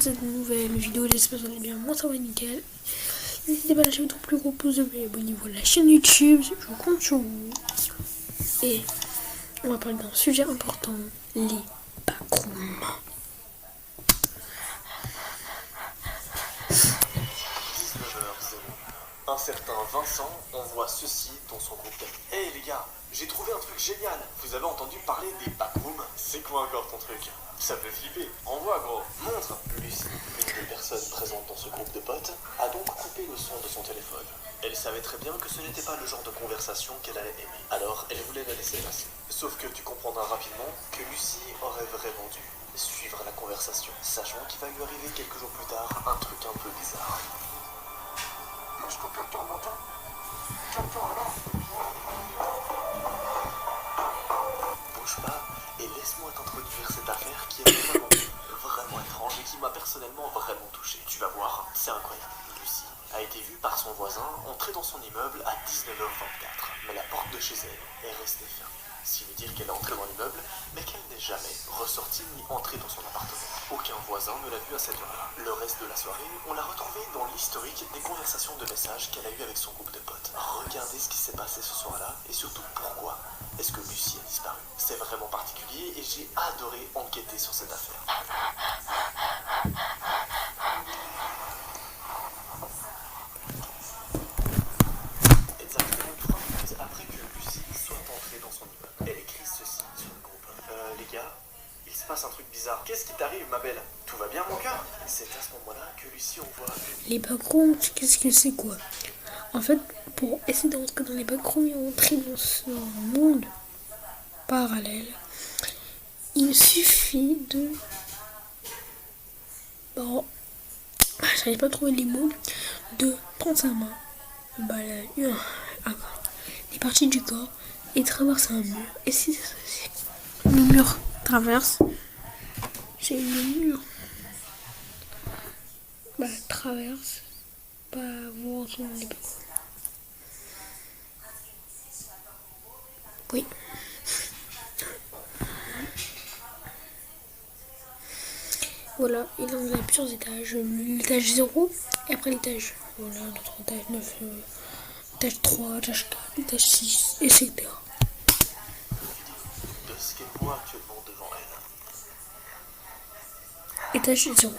cette nouvelle vidéo, j'espère que vous allez bien, moi ça va nickel. N'hésitez pas à lâcher votre plus gros pouce bleu, abonnez-vous à la chaîne YouTube, je compte sur vous. Et on va parler d'un sujet important, les backrooms. Un certain Vincent envoie ceci dans son groupe d'amis. Hey les gars, j'ai trouvé un truc génial. Vous avez entendu parler des backrooms? C'est quoi encore ton truc? Ça peut flipper. Envoie gros, montre. Lucie, une des personnes présentes dans ce groupe de potes, a donc coupé le son de son téléphone. Elle savait très bien que ce n'était pas le genre de conversation qu'elle allait aimer. Alors elle voulait la laisser passer. Sauf que tu comprendras rapidement que Lucie aurait vraiment dû suivre la conversation, sachant qu'il va lui arriver quelques jours plus tard un truc un peu bizarre. Je peux plus te remonter. Bouge pas et laisse-moi t'introduire cette affaire qui est vraiment étrange et qui m'a personnellement vraiment touché. Tu vas voir, c'est incroyable. Lucie a été vue par son voisin entrer dans son immeuble à 19h24, mais la porte de chez elle est restée fermée. Ce qui veut dire qu'elle est entrée dans l'immeuble, mais qu'elle n'est jamais ressortie ni entrée dans son appartement. Aucun voisin ne l'a vue à cette heure-là. Le reste de la soirée, on l'a retrouvée dans l'historique des conversations de messages qu'elle a eues avec son groupe de potes. Regardez ce qui s'est passé ce soir-là, et surtout pourquoi est-ce que Lucie a disparu. C'est vraiment particulier, et j'ai adoré enquêter sur cette affaire. Exactement 3 minutes après que Lucie soit entrée dans son immeuble, elle écrit ceci sur le groupe. Les gars, il se passe un truc bizarre. Qu'est-ce qui t'arrive, ma belle? Tout va bien, mon cœur? C'est à ce moment-là que Lucie envoie... Les backrooms, qu'est-ce que c'est quoi? En fait, pour essayer d'entrer dans les backrooms et entrer dans ce monde parallèle, il suffit de... Bon, j'arrive pas à trouver les mots, de prendre sa main, les parties du corps et traverser un mur. Et si le mur traverse, c'est le mur traverse, vous entendez les backrooms. Oui. Voilà, et là on a plusieurs étages. L'étage 0, et après l'étage. Voilà, notre étage 9, étage 3, étage 4, étage 6, etc. De ce qu'elle voit actuellement devant elle. Étage 0.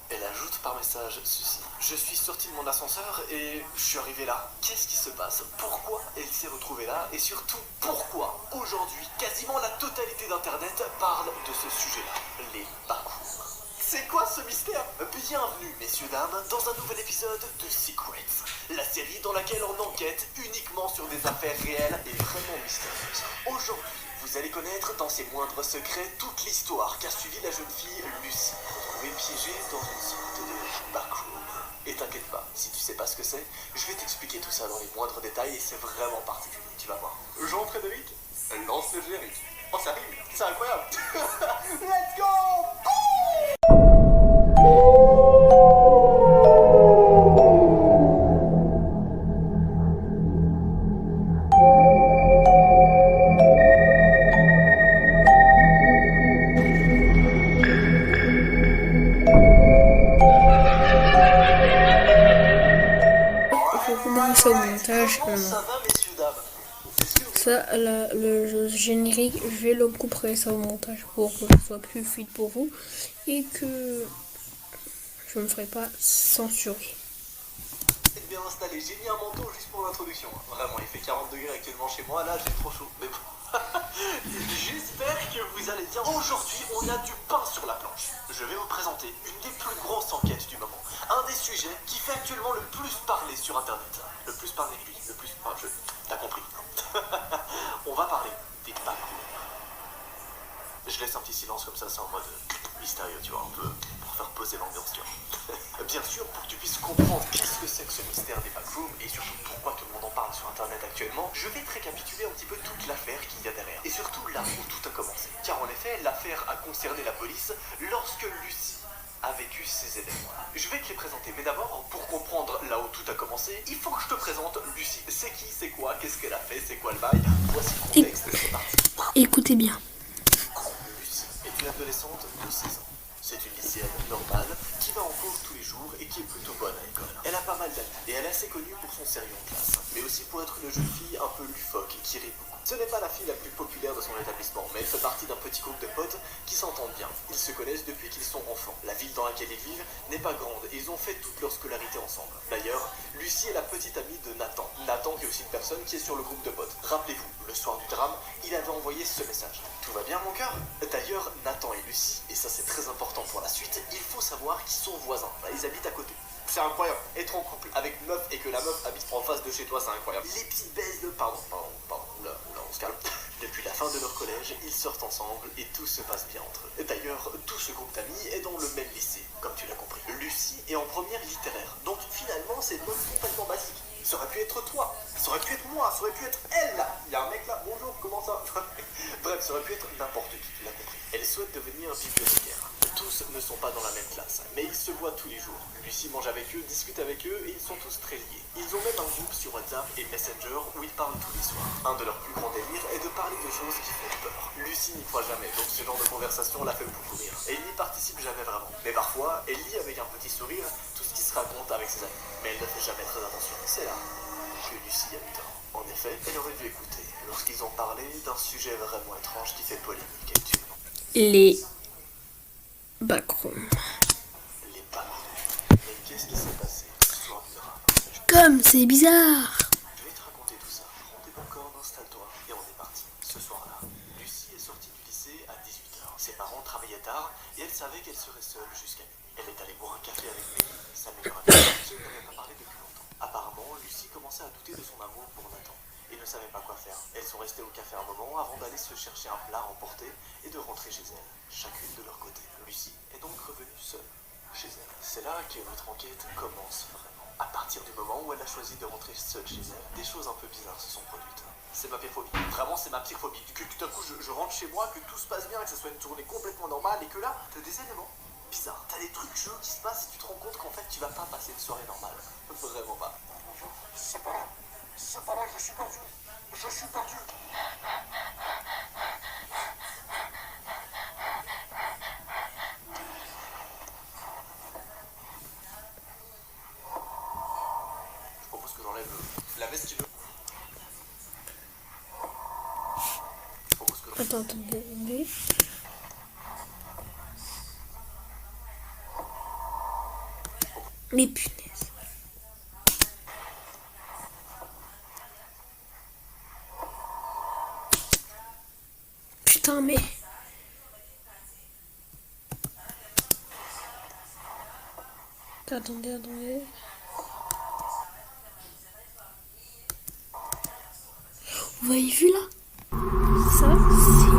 Elle ajoute par message ceci. Je suis sortie de mon ascenseur et je suis arrivé là. Qu'est-ce qui se passe? Pourquoi elle s'est retrouvée là? Et surtout, pourquoi aujourd'hui, quasiment la totalité d'Internet parle de ce sujet-là? Les backrooms. C'est quoi ce mystère? Bienvenue, messieurs, dames, dans un nouvel épisode de Secrets, la série dans laquelle on enquête uniquement sur des affaires réelles et vraiment mystérieuses. Aujourd'hui, vous allez connaître dans ses moindres secrets toute l'histoire qu'a suivi la jeune fille Lucie, retrouvée piégée dans une sorte de backroom. Et t'inquiète pas, si tu sais pas ce que c'est, je vais t'expliquer tout ça dans les moindres détails et c'est vraiment particulier, tu vas voir. Jean-Frédéric, lance le générique. Oh, ça rime, c'est incroyable. Let's go! Ça au montage. Ça va, messieurs, dames? Ça, le générique, je vais le couper ça au montage pour que ce soit plus fluide pour vous et que je ne me ferai pas censurer. Bien installé, j'ai mis un manteau juste pour l'introduction. Vraiment, il fait 40 degrés actuellement chez moi, là j'ai trop chaud. Mais bon, j'espère que vous allez bien. Aujourd'hui, on a du pain sur la planche. Je vais vous présenter une des plus grosses enquêtes du moment. Un des sujets qui fait actuellement le plus parler sur Internet. Le plus parler de lui, le plus... T'as compris. On va parler des backrooms. Je laisse un petit silence comme ça, c'est en mode mystérieux, tu vois, un peu pour faire poser l'ambiance, tu vois. Bien sûr, pour que tu puisses comprendre qu'est-ce que c'est que ce mystère des backrooms et surtout pourquoi tout le monde en parle sur Internet actuellement, je vais te récapituler un petit peu toute l'affaire qu'il y a derrière. Et surtout là où tout a commencé. Car en effet, l'affaire a concerné la police lorsque Lucie a vécu ces événements. Je vais te les présenter, mais d'abord, pour comprendre là où tout a commencé, il faut que je te présente Lucie. C'est qui, c'est quoi, qu'est-ce qu'elle a fait, c'est quoi le bail. Voici le contexte, c'est parti. Écoutez bien. Lucie est une adolescente de 16 ans. C'est une lycéenne normale qui va en cours tous les jours et qui est plutôt bonne à l'école. Elle a pas mal d'amis et elle est assez connue pour son sérieux en classe, mais aussi pour être une jeune fille un peu loufoque et qui rit beaucoup. Ce n'est pas la fille la plus populaire de son établissement, mais elle fait partie d'un petit groupe de potes qui s'entendent bien. Ils se connaissent depuis qu'ils sont enfants. La ville dans laquelle ils vivent n'est pas grande et ils ont fait toute leur scolarité ensemble. D'ailleurs, Lucie est la petite amie de Nathan. Nathan qui est aussi une personne qui est sur le groupe de potes. Rappelez-vous, le soir du drame, il avait envoyé ce message. Tout va bien mon cœur? D'ailleurs, Nathan et Lucie, et ça c'est très important pour la suite, il faut savoir qu'ils sont voisins. Ils habitent à côté. C'est incroyable. Être en couple avec une meuf et que la meuf habite en face de chez toi, c'est incroyable. Les petits baisent de... Pardon. Oula, on se calme. Depuis la fin de leur collège, ils sortent ensemble et tout se passe bien entre eux. D'ailleurs, tout ce groupe d'amis est dans le même lycée, comme tu l'as compris. Lucie est en première littéraire, donc finalement c'est une meuf complètement basique. Ça aurait pu être toi, ça aurait pu être moi, ça aurait pu être elle là. Il y a un mec là, bonjour, comment ça? Bref, ça aurait pu être n'importe qui, tu l'as compris. Elle souhaite devenir bibliothécaire. Tous ne sont pas dans la même classe, mais ils se voient tous les jours. Lucie mange avec eux, discute avec eux et ils sont tous très liés. Ils ont même un groupe sur WhatsApp et Messenger où ils parlent tous les soirs. Un de leurs plus grands délires est de parler de choses qui font peur. Lucie n'y croit jamais, donc ce genre de conversation la fait beaucoup rire. Et elle n'y participe jamais vraiment. Mais parfois, elle lit avec un petit sourire tout ce qui se raconte avec ses amis. Mais elle ne fait jamais très attention. C'est là que Lucie a eu tort. En effet, elle aurait dû écouter lorsqu'ils ont parlé d'un sujet vraiment étrange qui fait polémique actuellement. Les backrooms. Les backrooms. Mais qu'est-ce qui s'est passé ce soir du drame? Comme c'est bizarre. Je vais te raconter tout ça. Prends tes popcorn, installe-toi et on est parti. Ce soir-là, Lucie est sortie du lycée à 18h. Ses parents travaillaient tard et elle savait qu'elle serait seule jusqu'à minuit. Elle est allée boire un café avec Mélie, sa meilleure amie, qui n'avait pas parlé depuis longtemps. Apparemment, Lucie commençait à douter de son amour pour Nathan et ne savait pas quoi faire. Elles sont restées au café un moment avant d'aller se chercher un plat à emporter et de rentrer chez elles, chacune de leur côté. Lucie est donc revenue seule chez elle. C'est là que notre enquête commence vraiment. À partir du moment où elle a choisi de rentrer seule chez elle, des choses un peu bizarres se sont produites. C'est ma pire phobie. Vraiment, c'est ma pire phobie. Que tout à coup, je rentre chez moi, que tout se passe bien, que ça soit une journée complètement normale et que là, t'as des éléments bizarres. T'as des trucs chelous qui se passent et tu te rends compte qu'en fait, tu vas pas passer une soirée normale. Vraiment pas. C'est pas là. C'est pas là, je suis perdu. Je suis perdu. Je propose que j'enlève la veste qui veut. Je propose que Attends, attendez. Mais punaise. Putain, mais... Attendez. Vous avez vu là? Ça, c'est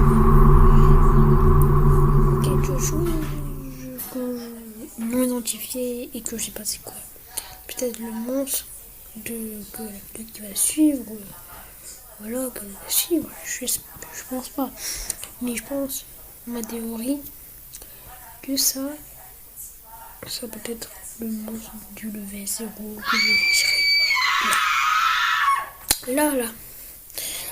quelque chose que je non identifié et que je sais pas c'est quoi. Peut-être le monstre qui va suivre. Voilà, qui va suivre. Je pense pas. Mais je pense, ma théorie, que ça peut être le monstre du level 0 que je dirais. Là.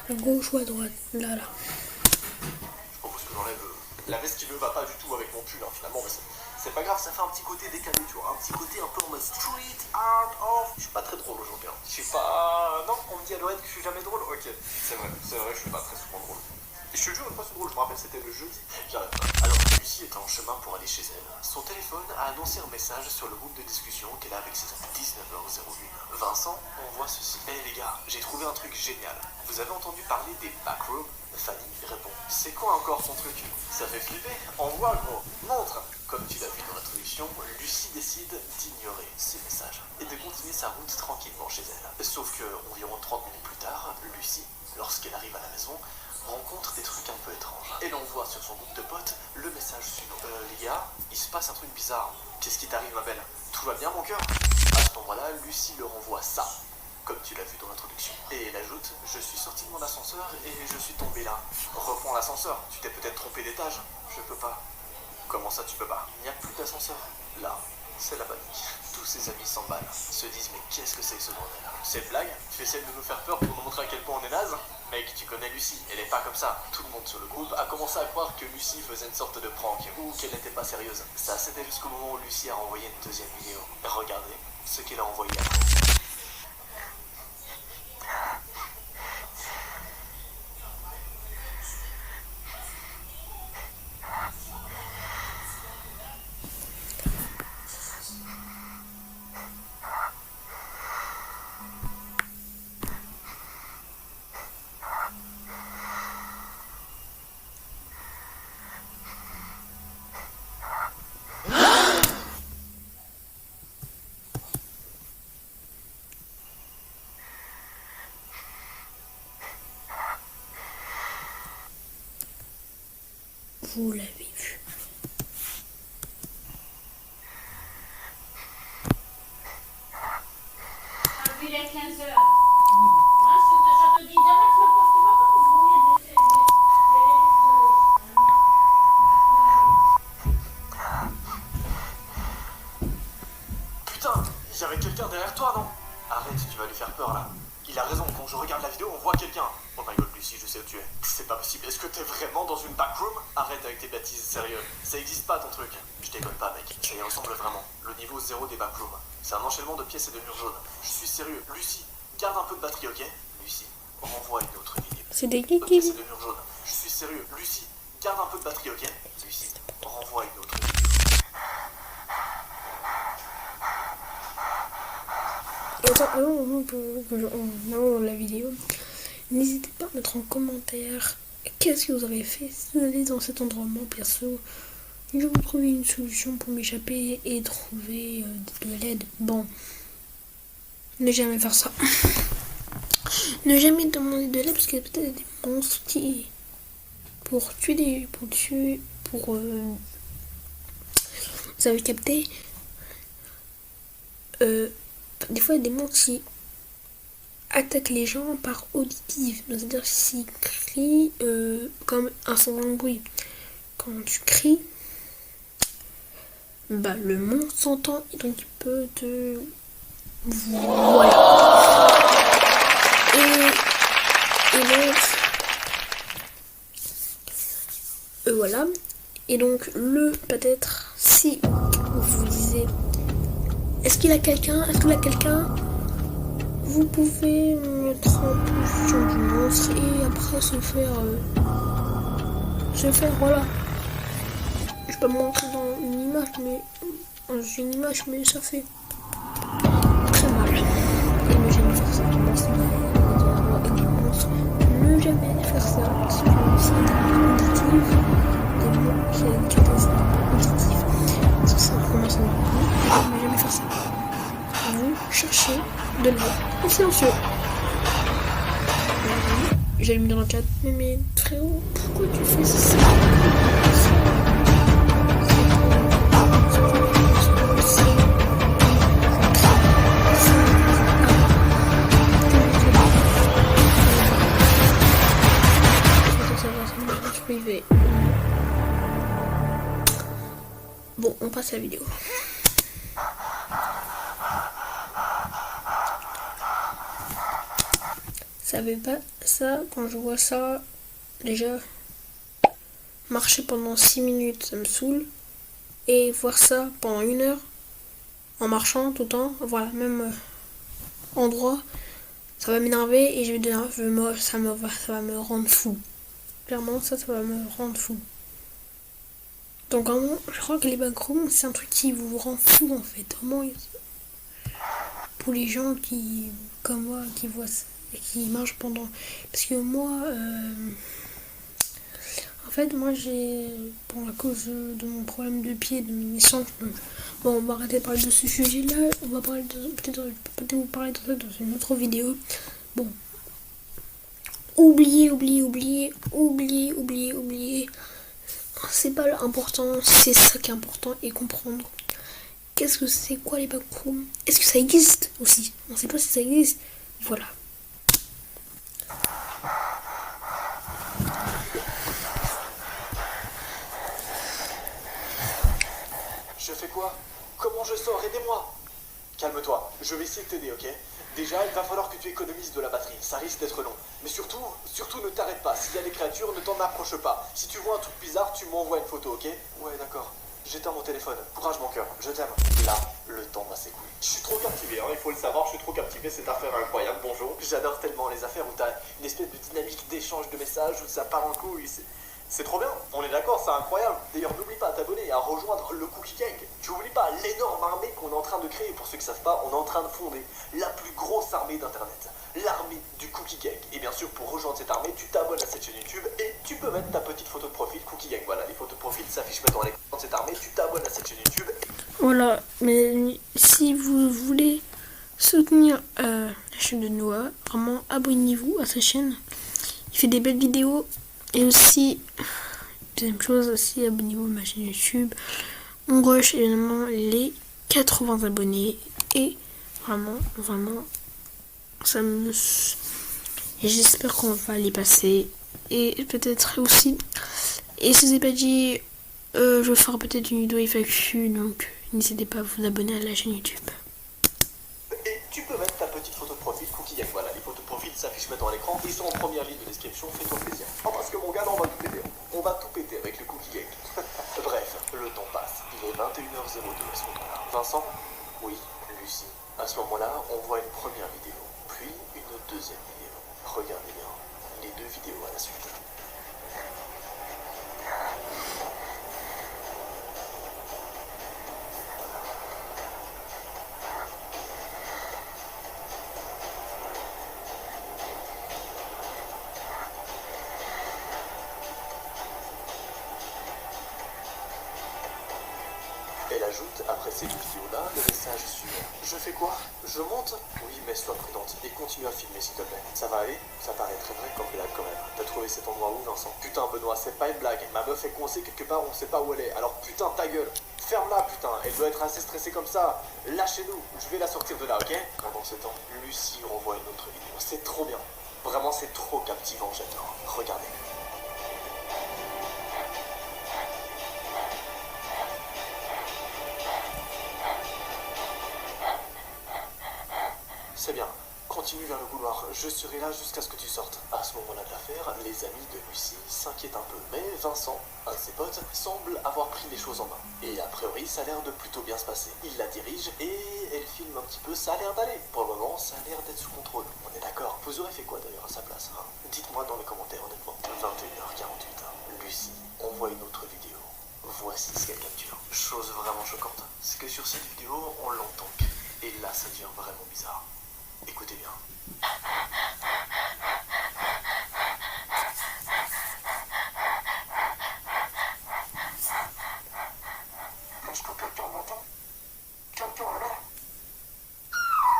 À gauche ou à droite. Là. Je propose que j'enlève la veste qui ne va pas du tout avec mon pull, hein, finalement, mais c'est pas grave, ça fait un petit côté décalé, tu vois, un petit côté un peu en mode street art of. Je suis pas très drôle aujourd'hui, hein. Je suis pas... Non, on me dit à l'oreille que je suis jamais drôle. Ok, c'est vrai, je suis pas très souvent drôle. Et je te jure, une fois c'est drôle, je me rappelle, c'était le jeudi. J'arrête pas. Alors que Lucie était en chemin pour aller chez elle, son téléphone a annoncé un message sur le groupe de discussion qu'elle a avec ses amis. 19h01. Vincent, on voit ceci. Eh les gars, j'ai trouvé un truc génial. Vous avez entendu parler des backrooms? Fanny répond. C'est quoi encore son truc? Ça fait flipper. Envoie gros. Montre. Comme tu l'as vu dans l'introduction, Lucie décide d'ignorer ces messages et de continuer sa route tranquillement chez elle. Sauf que, environ 30 minutes plus tard, Lucie, lorsqu'elle arrive à la maison, rencontre des trucs un peu étranges. Et l'on voit sur son groupe de potes le message suivant. Les gars, il se passe un truc bizarre. Qu'est-ce qui t'arrive ma belle? Tout va bien mon cœur? À ce moment-là, Lucie leur envoie ça, comme tu l'as vu dans l'introduction. Et elle ajoute, je suis sortie de mon ascenseur et je suis tombée là. Reprends l'ascenseur, tu t'es peut-être trompé d'étage. Je peux pas. Comment ça tu peux pas? Il n'y a plus d'ascenseur. Là, c'est la panique. Tous ses amis s'emballent, se disent mais qu'est-ce que c'est que ce bordel? C'est une blague? Tu essaies de nous faire peur pour nous montrer à quel point on est naze? Mec, tu connais Lucie, elle est pas comme ça. Tout le monde sur le groupe a commencé à croire que Lucie faisait une sorte de prank ou qu'elle n'était pas sérieuse. Ça, c'était jusqu'au moment où Lucie a renvoyé une deuxième vidéo. Regardez ce qu'elle a envoyé après. Vous l'avez vu. Il est 15h. Moi, je te dis, d'arrête le poste, tu vas pas vous fournir des... Putain, il y avait quelqu'un derrière toi, non? Arrête, tu vas lui faire peur là. Il a raison, quand je regarde la vidéo, on voit quelqu'un. Oh my god, Lucie, je sais où tu es. C'est pas possible, est-ce que t'es vraiment dans une backroom? Arrête avec tes bêtises, sérieux. Ça existe pas ton truc. Je déconne pas, mec. Ça y ressemble vraiment. Le niveau 0 des backrooms. C'est un enchaînement de pièces et de murs jaunes. Je suis sérieux. Lucie, garde un peu de batterie, ok? Lucie, renvoie une autre vidéo. C'est des De geeks. pièces et de murs jaunes. Je suis sérieux. Lucie, garde un peu de batterie, ok? Lucie, renvoie une autre vidéo. Et attends, avant que la vidéo, n'hésitez pas à mettre en commentaire qu'est-ce que vous avez fait si vous allez dans cet endroit. Moi, perso, je vais vous trouver une solution pour m'échapper et trouver de l'aide. Bon, ne jamais faire ça. Ne jamais demander de l'aide parce qu'il y a peut-être des monstres qui, pour vous avez capté, des fois il y a des monstres qui attaquent les gens par auditive, c'est-à-dire s'ils crient comme un certain bruit. Quand tu cries, bah le monstre s'entend et donc il peut te... Voilà. Et donc... voilà. Et donc peut-être, si vous vous disiez... Est-ce qu'il a quelqu'un? Vous pouvez mettre en position du monstre et après se faire, voilà. Je peux montrer dans une image, mais ça fait très mal. Et ne jamais faire ça. Ne jamais faire ça. Si vous avez des mots qui ont des auditifs. Parce que ça commence à ne jamais faire ça. Vous cherchez de l'aide en silencieux. J'allais me dire dans le chat, mais frérot, pourquoi tu fais ça? Bon, on passe à la vidéo. Savais pas ça, quand je vois ça, déjà, marcher pendant 6 minutes, ça me saoule. Et voir ça pendant 1 heure, en marchant tout le temps, voilà, même endroit, ça va m'énerver et je vais dire, ça va me rendre fou. Clairement, ça va me rendre fou. Donc vraiment, je crois que les backrooms, c'est un truc qui vous rend fou en fait. Vraiment, pour les gens qui, comme moi, qui voient ça, qui marchent pendant... Parce que moi, en fait, moi j'ai, pour la cause de mon problème de pied, de mes naissances, bon, on va arrêter de parler de ce sujet-là. On va parler peut-être vous parler de ça dans une autre vidéo. Bon. Oubliez. C'est pas important, c'est ça qui est important et comprendre. Qu'est-ce que c'est, quoi les backrooms? Est-ce que ça existe aussi? On ne sait pas si ça existe. Voilà. Je fais quoi? comment je sors? Aidez-moi. Calme-toi, je vais essayer de t'aider, ok? Déjà, il va falloir que tu économises de la batterie, ça risque d'être long. Mais surtout ne t'arrête pas, s'il y a des créatures, ne t'en approche pas. Si tu vois un truc bizarre, tu m'envoies une photo, ok? Ouais, d'accord. J'éteins mon téléphone. Courage mon cœur, je t'aime. Là, le temps va s'écouler. Je suis trop captivé, hein, il faut le savoir, je suis trop captivé, cette affaire incroyable, bonjour. J'adore tellement les affaires où t'as une espèce de dynamique d'échange de messages, où ça part en couille. C'est trop bien, on est d'accord, c'est incroyable. D'ailleurs, n'oublie pas de t'abonner et à rejoindre le Cookie Gang. Tu oublies pas l'énorme armée qu'on est en train de créer. Pour ceux qui ne savent pas, on est en train de fonder la plus grosse armée d'Internet. L'armée du Cookie Gang. Et bien sûr, pour rejoindre cette armée, tu t'abonnes à cette chaîne YouTube et tu peux mettre ta petite photo de profil Cookie Gang. Voilà, les photos de profil s'affichent maintenant à l'écran de cette armée. Tu t'abonnes à cette chaîne YouTube. Voilà, mais si vous voulez soutenir la chaîne de Noah, vraiment abonnez-vous à sa chaîne. Il fait des belles vidéos. Et aussi, deuxième chose, aussi abonnez-vous à ma chaîne YouTube. On rush évidemment les 80 abonnés. Et vraiment, ça me... Et j'espère qu'on va les passer. Et peut-être aussi... Et si je vous ai pas dit, je ferai peut-être une vidéo FAQ. Donc n'hésitez pas à vous abonner à la chaîne YouTube. Et tu peux mettre ta petite photo de profil Cookie Gang. Voilà, les photos de profil s'affichent maintenant à l'écran. Ils sont en première ligne de description, fais-toi plaisir. Oh, parce que mon gars, là, on va tout péter. On va tout péter avec le Cookie Gang. Bref, le temps passe. Il est 21h02 à ce moment-là. Vincent? Oui, Lucie. À ce moment-là, on voit une première vidéo, puis une deuxième vidéo. Regardez bien, les deux vidéos à la suite. Elle ajoute, après ces deux vidéos-là, le message suivant. Je fais quoi? Je monte? Oui, mais sois prudente et continue à filmer s'il te plaît. Ça va aller? Ça paraît très vrai comme blague quand même. T'as trouvé cet endroit où, Vincent? Putain, Benoît, c'est pas une blague. Ma meuf est coincée quelque part, on sait pas où elle est. Alors putain, ta gueule. Ferme-la, putain. Elle doit être assez stressée comme ça. Lâchez-nous. Je vais la sortir de là, ok? Pendant ce temps, Lucie renvoie une autre vidéo. C'est trop bien. Vraiment, c'est trop captivant, j'adore. Regardez. C'est bien. Continue vers le couloir. Je serai là jusqu'à ce que tu sortes. À ce moment-là de l'affaire, les amis de Lucie s'inquiètent un peu. Mais Vincent, un de ses potes, semble avoir pris les choses en main. Et a priori, ça a l'air de plutôt bien se passer. Il la dirige et elle filme un petit peu. Ça a l'air d'aller. Pour le moment, ça a l'air d'être sous contrôle. On est d'accord. Vous aurez fait quoi d'ailleurs à sa place, hein? Dites-moi dans les commentaires, honnêtement. 21h48. Lucie envoie une autre vidéo. Voici ce qu'elle capture. Chose vraiment choquante, c'est que sur cette vidéo, on l'entend. Et là, ça devient vraiment bizarre. Écoutez bien. Est-ce que quelqu'un m'entend? Quelqu'un est là?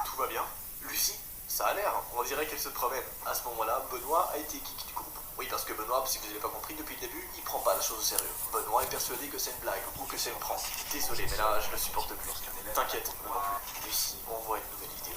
Tout va bien? Lucie? Ça a l'air, on dirait qu'elle se promène. À ce moment-là, Benoît a été kick du groupe. Oui, parce que Benoît, si vous n'avez pas compris, depuis le début, il prend pas la chose au sérieux. Benoît est persuadé que c'est une blague ou que c'est une prank. Désolé, mais là, je le supporte plus. T'inquiète, moi non plus. Lucie envoie une nouvelle vidéo.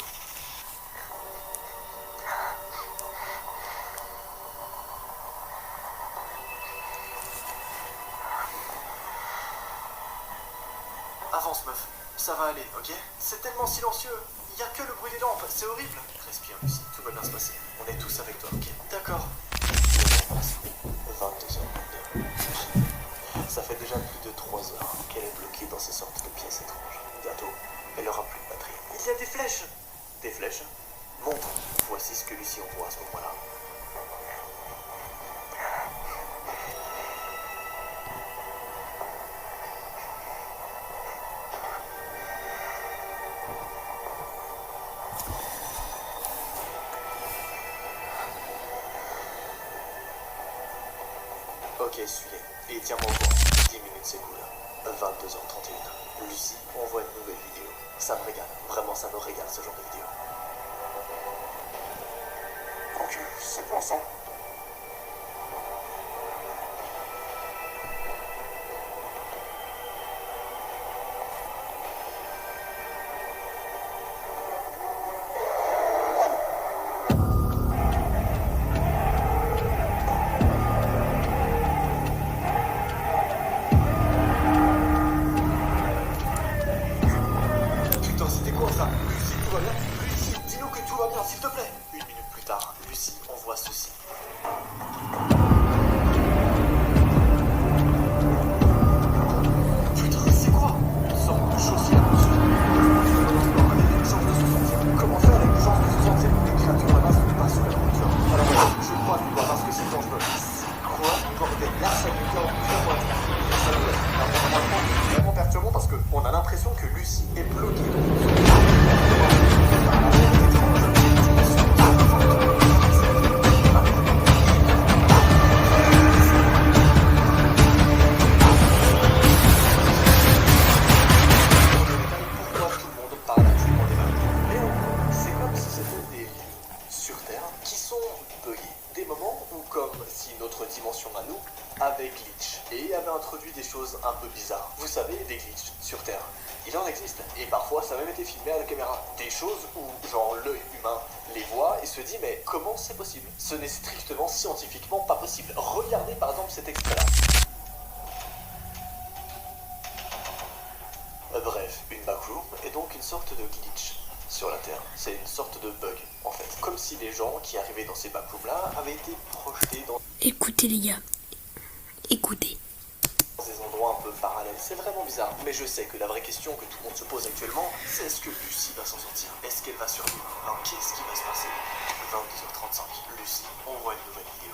Avance, meuf. Ça va aller, ok? C'est tellement silencieux. Il n'y a que le bruit des lampes. C'est horrible. Respire, Lucie. Tout va bien se passer. On est tous avec toi, ok? D'accord. 22h. Ça fait déjà plus de 3 heures qu'elle est bloquée dans ces sortes de pièces étranges. Bientôt, elle aura plus de batterie. Il y a des flèches. Des flèches? Montre. Voici ce que Lucie envoie à ce moment-là. Ok, suis-les. Et tiens-moi au courant. 10 minutes s'écoulent. 22h31. Lucie envoie une nouvelle vidéo. Ça me régale. Vraiment, ça me régale ce genre de vidéo. Ok, c'est bon ça. ça? Lucie, tout va bien? Lucie, dis-nous que tout va bien, s'il te plaît. Une minute plus tard, Lucie envoie ceci. Putain, c'est quoi? Une sorte de chaussière. Comment faire avec des gens de se sentir? Les créatures là-bas sont pas sur la nourriture. Alors voilà, je crois qu'il doit parce que c'est dangereux. Quoi? Bordel, là, ça lui fait en plusieurs mois. Ça nous laisse vraiment perturbant parce qu'on a l'impression que Lucie est bloquée dans une zone. Pourquoi tout le monde parle absolument des vagues? Mais c'est comme si c'était des lignes sur Terre qui sont buggées. Des moments où, comme si notre dimension à nous avait glitch et avait introduit des choses un peu bizarres. Vous savez, des glitches sur Terre. Il en existe. Et parfois, ça a même été filmé à la caméra. Des choses où, genre, l'œil humain les voit et se dit, mais comment c'est possible? Ce n'est strictement scientifiquement pas possible. Regardez par exemple cet extrait-là. Bref, une backroom est donc une sorte de glitch sur la Terre. C'est une sorte de bug, en fait. Comme si les gens qui arrivaient dans ces backrooms-là avaient été projetés dans Écoutez les gars, écoutez. des endroits un peu parallèles. C'est vraiment bizarre. Mais je sais que la vraie question que tout le monde se pose actuellement, c'est est-ce que Lucie va s'en sortir? Est-ce qu'elle va survivre? Alors qu'est-ce qui va se passer? 22h35, Lucie envoie une nouvelle vidéo.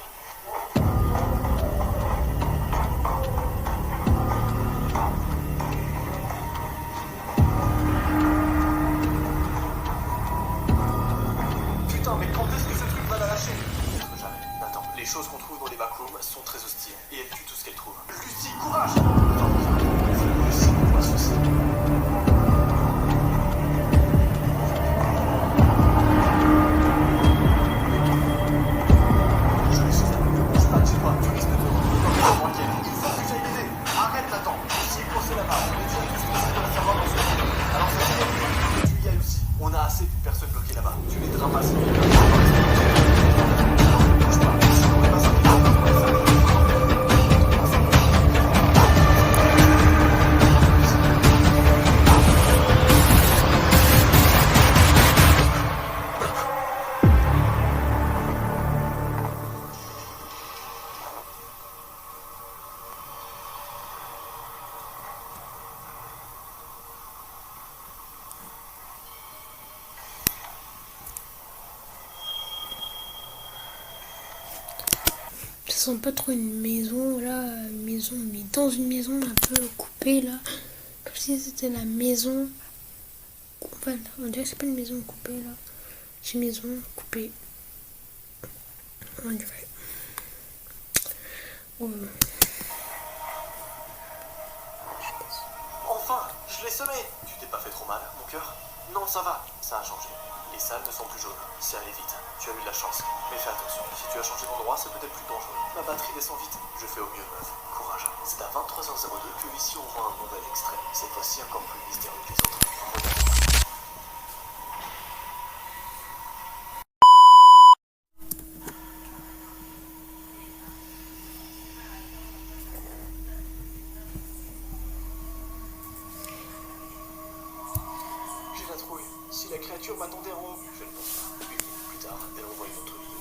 Putain, mais quand est-ce que ce truc va la lâcher? Peut-être jamais. Attends, les choses qu'on trouve dans les backrooms sont très hostiles et elle tue tout ce qu'elle trouve. Lucie, courage! Lucie envoie ceci. Je vais sauver. Bouge pas de chez toi, tu risques de te tranquille. Il faut que j'aille l'aider. Arrête, Nathan. Lucie est coincée là-bas. On est déjà tout ce possible de la savoir dans ce film. Alors ça fait que tu y ailles aussi. On a assez d'une personne bloquée là-bas. Tu les ramasses. Bouge pas. Sinon, on va s'arrêter. Ça sent pas trop une maison là, maison, mais dans une maison un peu coupée là. Comme si c'était la maison. Enfin, on dirait que c'est pas une maison coupée là. C'est une maison coupée. On dirait. Oh. Enfin, je l'ai semé. Tu t'es pas fait trop mal, mon cœur? Non, ça va, ça a changé. Les salles ne sont plus jaunes, c'est allé vite. Tu as eu de la chance, mais fais attention. Si tu as changé d'endroit, c'est peut-être plus dangereux. Ma batterie descend vite. Je fais au mieux, meuf. Courage. C'est à 23h02 que Lucie envoie un nouvel extrait. Cette fois-ci encore plus mystérieux que les autres. Regarde. J'ai la trouille. Si la créature m'attendait en haut, je ne pense pas. Une minute plus tard, elle envoie une autre vidéo.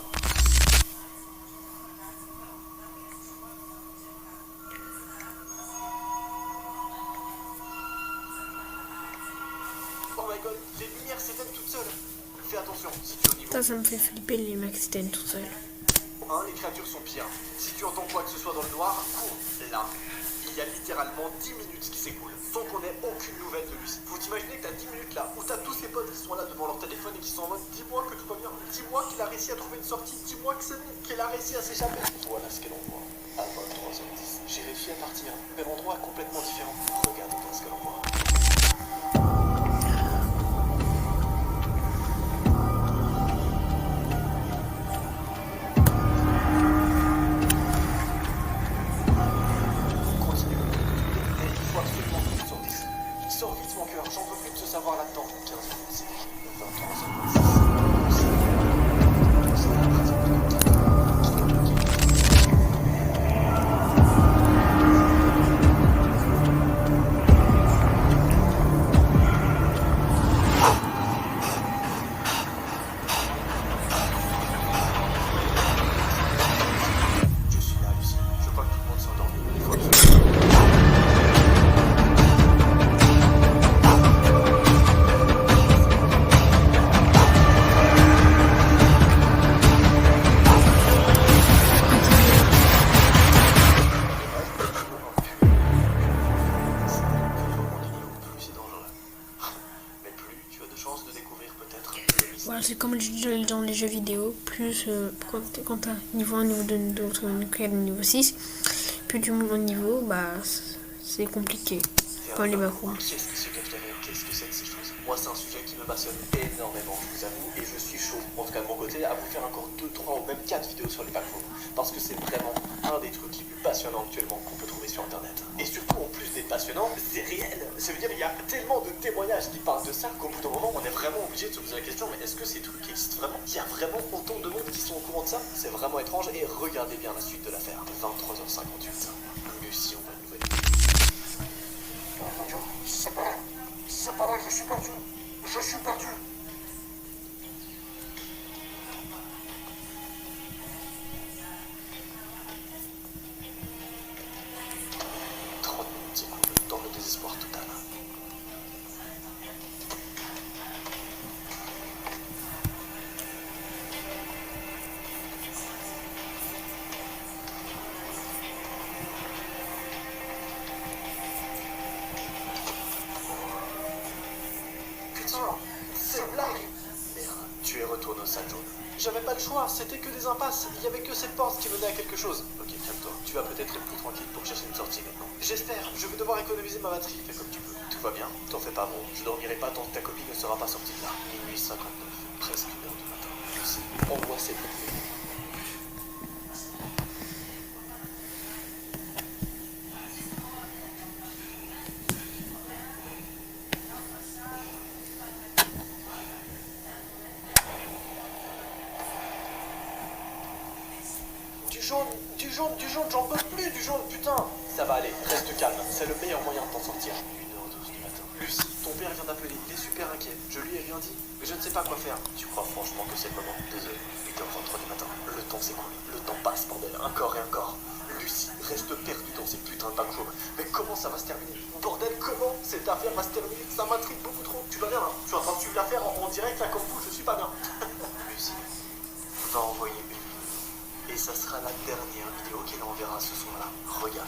Oh my god, les lumières s'éteignent toutes seules. Fais attention, si tu es au niveau Ça me fait flipper les mecs qui tiennent tout seuls. 1, les créatures sont pires. Si tu entends quoi que ce soit dans le noir, cours. Là, il y a littéralement 10 minutes qui s'écoulent sans qu'on ait aucune nouvelle de Lucie. Vous t'imaginez que t'as 10 minutes là, où t'as tous ses potes qui sont là devant leur téléphone et qui sont en mode dis-moi que tout va bien, dis-moi qu'il a réussi à trouver une sortie, dis-moi que c'est bon, qu'il a réussi à s'échapper. Voilà ce qu'elle envoie. À 23h10. J'ai réussi à partir, mais l'endroit est complètement différent. Regarde ce qu'elle envoie. Sors vite mon cœur, j'en peux plus de se savoir là-dedans. 15 minutes, c'est 23h06. chance de découvrir peut-être le mystère. Voilà, c'est comme dans les jeux vidéo, plus quand t'as niveau 1, niveau 2, niveau 6, plus tu montes au niveau, bah c'est compliqué. Comme les backrooms. Qu'est-ce qui se cache derrière? Qu'est-ce que c'est que ces choses? Moi, c'est un sujet qui me passionne énormément, je vous avoue, et je suis chaud, en tout cas de mon côté, à vous faire encore 2, 3 ou même 4 vidéos sur les backrooms, parce que c'est vraiment un des trucs les plus passionnants actuellement qu'on peut trouver sur Internet. Et surtout, en plus d'être passionnant, c'est réel. Ça veut dire qu'il y a tellement de témoignages qui parlent de ça qu'au bout d'un moment, on est vraiment obligé de se poser la question, mais est-ce que ces trucs existent vraiment? Il y a vraiment autant de monde qui sont au courant de ça? C'est vraiment étrange, et regardez bien la suite de l'affaire. 23h58. Lucie, on va une nouvelle. C'est pas vrai, je suis perdu. Je suis perdu. Dans le désespoir total. Putain, c'est une blague. Merde, tu es retourné au salle jaune. J'avais pas le choix, c'était que des impasses. Il y avait que cette porte qui menait à quelque chose. Ok, calme-toi. Tu vas peut-être être plus tranquille pour chercher une sortie maintenant. J'espère, je vais devoir économiser ma batterie. Fais comme tu peux. Tout va bien, t'en fais pas, bon. Je dormirai pas tant que ta copine ne sera pas sortie de là. Minuit 59, presque 1h du matin. Lucie, envoie cette vidéo. Du jaune, j'en peux plus du jaune, putain. Ça va aller, reste calme, c'est le meilleur moyen de t'en sortir. 1h12 du matin. Lucie, ton père vient d'appeler, il est super inquiet. Je lui ai rien dit, mais je ne sais pas quoi faire. Tu crois franchement que c'est le moment? Désolé, 8h23 du matin. Le temps s'écoule, le temps passe, bordel, encore et encore. Lucie reste perdue dans ces putains de backrooms. Mais comment ça va se terminer? Bordel, comment cette affaire va se terminer? Ça m'intrigue beaucoup trop. Tu vas bien là? Je suis en train de suivre l'affaire en direct là comme vous, je suis pas bien. Lucie va envoyer une vidéo. Et ça sera la dernière vidéo qu'elle enverra ce soir-là. Regarde.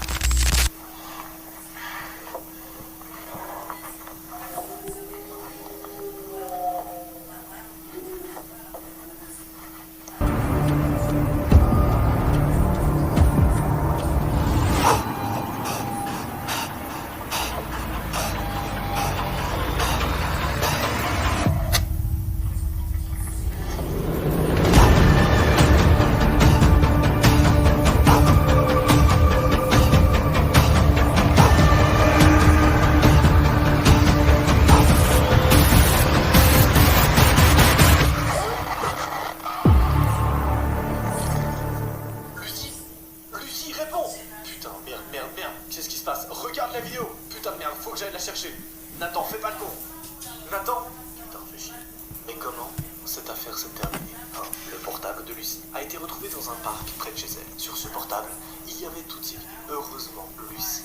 Qu'est-ce qui se passe? Regarde la vidéo. Putain de merde, faut que j'aille la chercher. Nathan, fais pas le con. Nathan. Putain, fais chier. Mais comment cette affaire s'est terminée? Le portable de Lucie a été retrouvé dans un parc près de chez elle. Sur ce portable, il y avait toutes ses vidéos. Heureusement, Lucie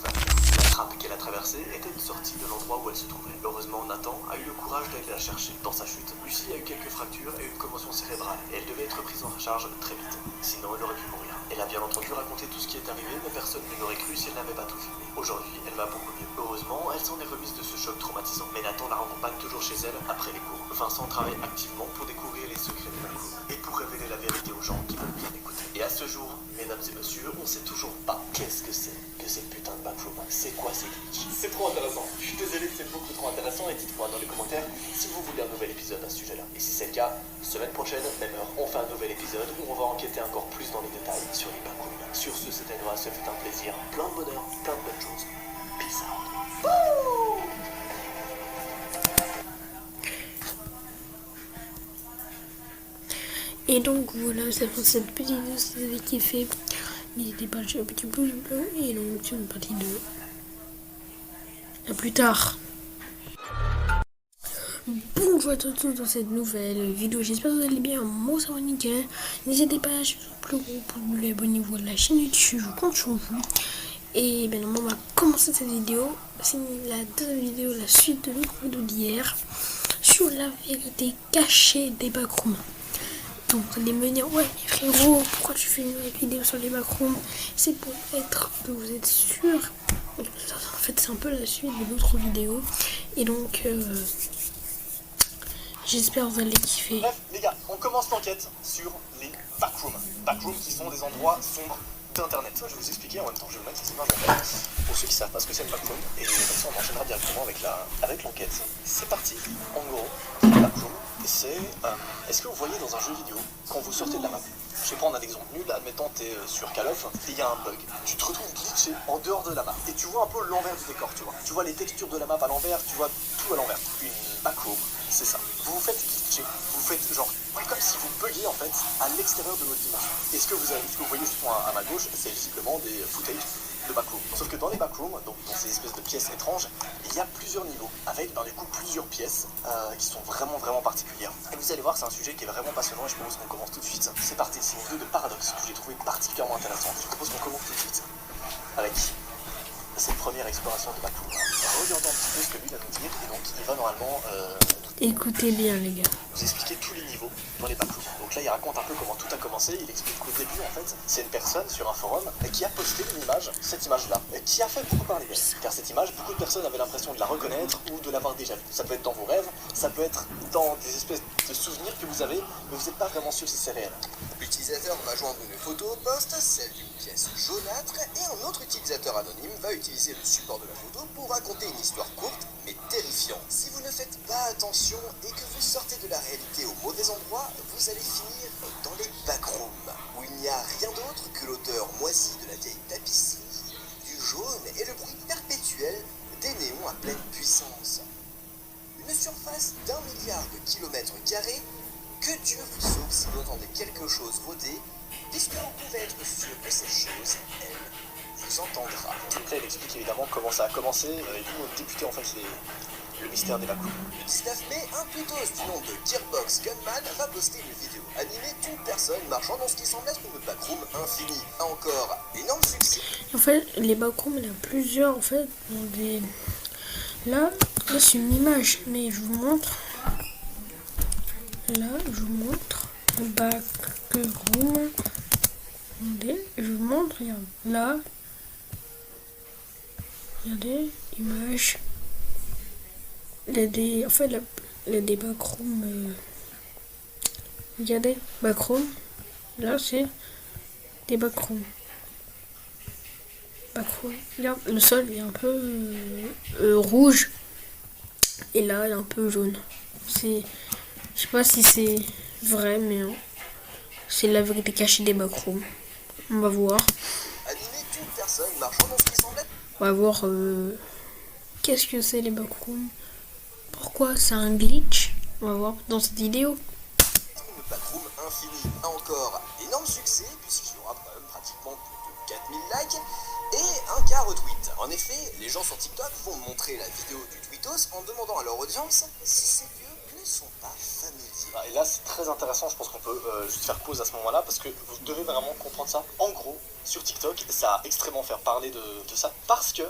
va bien. La trappe qu'elle a traversée était une sortie de l'endroit où elle se trouvait. Heureusement, Nathan a eu le courage d'aller la chercher. Dans sa chute, Lucie a eu quelques fractures et une commotion cérébrale. Et elle devait être prise en charge très vite. Sinon, elle aurait pu mourir. Elle a bien entendu raconter tout ce qui est arrivé, mais personne ne l'aurait cru si elle n'avait pas tout filmé. Aujourd'hui, elle va beaucoup mieux. Heureusement, elle s'en est remise de ce choc traumatisant. Mais Nathan la raccompagne toujours chez elle après les cours. Vincent travaille activement pour découvrir les secrets des backrooms et pour révéler la vérité aux gens qui veulent bien écouter. Et à ce jour, mesdames et messieurs, on sait toujours pas qu'est-ce que c'est que ces putains de backrooms. C'est quoi ces glitches? C'est trop intéressant. Je suis désolé, c'est beaucoup trop intéressant et dites-moi dans les commentaires si vous voulez un nouvel épisode à ce sujet-là. Et si c'est le cas, semaine prochaine, même heure, on fait un nouvel épisode où on va enquêter encore plus dans les détails sur les backrooms. Sur ce, c'était Noah, ce fut un plaisir, plein de bonheur, plein de bonnes choses. Peace out. Wouh! Et donc voilà, c'est pour cette petite vidéo, si vous avez kiffé, n'hésitez pas à lâcher un petit pouce bleu et donc c'est une partie 2. A plus tard. Bonjour à tous dans cette nouvelle vidéo, j'espère que vous allez bien, moi ça va nickel. N'hésitez pas à lâcher le plus gros pouce bleu, abonnez-vous à la chaîne YouTube, je compte sur vous. Et bien normalement on va commencer cette vidéo, c'est la deuxième vidéo, la suite de l'autre vidéo d'hier, sur la vérité cachée des backrooms. Donc vous allez me dire, ouais mais frérot, pourquoi tu fais une nouvelle vidéo sur les backrooms? C'est pour être que vous êtes sûr. En fait c'est un peu la suite de l'autre vidéo. Et donc J'espère que vous allez kiffer. Bref, les gars, on commence l'enquête sur les backrooms. Backrooms qui sont des endroits sombres d'internet. Je vais vous expliquer en même temps, je vais vous mettre les images en fait. Pour ceux qui savent pas ce que c'est le backroom, et comme ça on enchaînera directement avec l'enquête. C'est parti. En gros, le backroom, c'est... Est-ce que vous voyez dans un jeu vidéo, quand vous sortez de la map, je vais prendre un exemple nul, admettons t'es sur Call of, et il y a un bug. Tu te retrouves glitché en dehors de la map, et tu vois un peu l'envers du décor, tu vois. Tu vois les textures de la map à l'envers, tu vois tout à l'envers. Une backroom, c'est ça. Vous vous faites glitcher, vous faites genre, comme si vous buguiez en fait à l'extérieur de votre dimension. Et ce que vous voyez justement à ma gauche, c'est visiblement des footage de backrooms. Sauf que dans les backrooms, donc dans ces espèces de pièces étranges, il y a plusieurs niveaux, avec dans les coups plusieurs pièces qui sont vraiment particulières. Et vous allez voir, c'est un sujet qui est vraiment passionnant et je propose qu'on commence tout de suite. C'est parti, c'est une vidéo de Paradox que j'ai trouvé particulièrement intéressante. Je propose qu'on commence tout de suite avec cette première exploration de backroom. Regardons un petit peu ce que lui va nous dire, et donc il va normalement Écoutez bien les gars. vous expliquer tous les niveaux dans les backrooms. Donc là, il raconte un peu comment tout a commencé. Il explique qu'au début, en fait, c'est une personne sur un forum qui a posté une image, cette image-là, qui a fait beaucoup parler d'elle. Car cette image, beaucoup de personnes avaient l'impression de la reconnaître ou de l'avoir déjà vue. Ça peut être dans vos rêves, ça peut être dans des espèces de souvenirs que vous avez, mais vous n'êtes pas vraiment sûr si c'est réel. L'utilisateur va joindre une photo au poste, celle d'une pièce jaunâtre, et un autre utilisateur anonyme va utiliser le support de la photo pour raconter une histoire courte mais terrifiante. Si vous ne faites pas attention et que vous sortez de la réalité au mauvais endroit, vous allez finir dans les backrooms, où il n'y a rien d'autre que l'odeur moisie de la vieille tapisserie, du jaune et le bruit perpétuel des néons à pleine puissance. Une surface d'1 milliard de kilomètres carrés. Que Dieu vous sauve si vous entendez quelque chose rôder, puisque vous pouvez être sûr que cette chose, elle, vous entendra. Donc là, il explique évidemment comment ça a commencé et d'où ont débuté en fait le mystère des backrooms. Le 19 mai, un tweetos du nom de Gearbox Gunman va poster une vidéo animée d'une personne marchant dans ce qui semble être une backroom infinie. Encore énorme succès. En fait, les backrooms, il y en a plusieurs en fait. Là c'est une image, mais je vous montre. Là, je vous montre le backroom. Regardez, je vous montre, regarde. Là, regardez, image. Il y a des, en fait, il y a des backrooms. Regardez, backroom. Là, c'est des backrooms. Backroom. Regarde, le sol est un peu rouge. Et là, il est un peu jaune. Je sais pas si c'est vrai, mais c'est la vérité cachée des backrooms. On va voir. Animé d'une personne marchant dans ce qui semble être... On va voir qu'est-ce que c'est les backrooms. Pourquoi c'est un glitch. On va voir dans cette vidéo. Une backroom infinie. Encore énorme succès, puisqu'il y aura quand même pratiquement plus de 4000 likes et un quart retweet. En effet, les gens sur TikTok vont montrer la vidéo du tweetos en demandant à leur audience si ces vieux ne sont pas familiers. Et là, c'est très intéressant, je pense qu'on peut juste faire pause à ce moment-là, parce que vous devez vraiment comprendre ça. En gros, sur TikTok, ça a extrêmement fait parler de ça, parce que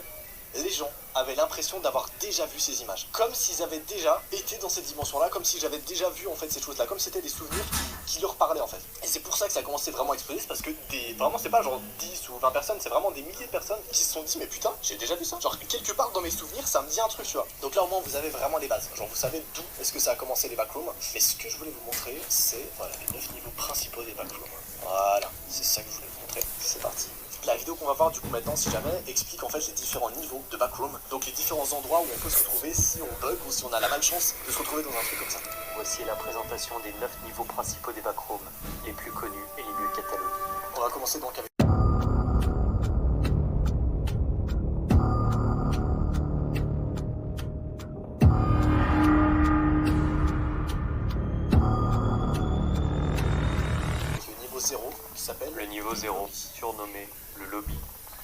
les gens avaient l'impression d'avoir déjà vu ces images. Comme s'ils avaient déjà été dans cette dimension-là, comme si j'avais déjà vu en fait ces choses-là, comme c'était des souvenirs qui leur parlaient en fait. Et c'est pour ça que ça a commencé vraiment à exploser, c'est parce que vraiment c'est pas genre 10 ou 20 personnes, c'est vraiment des milliers de personnes qui se sont dit mais putain, j'ai déjà vu ça. Genre quelque part dans mes souvenirs, ça me dit un truc, tu vois. Donc là au moins vous avez vraiment les bases. Genre vous savez d'où est-ce que ça a commencé les backrooms. Mais ce que je voulais vous montrer, c'est voilà, les 9 niveaux principaux des backrooms. Voilà, c'est ça que je voulais vous montrer. C'est parti. La vidéo qu'on va voir du coup maintenant, si jamais, explique en fait les différents niveaux de backroom, donc les différents endroits où on peut se retrouver si on bug ou si on a la malchance de se retrouver dans un truc comme ça. Voici la présentation des 9 niveaux principaux des backrooms, les plus connus et les mieux catalogués. On va commencer donc avec... le niveau 0 qui s'appelle... Le niveau 0, surnommé le lobby,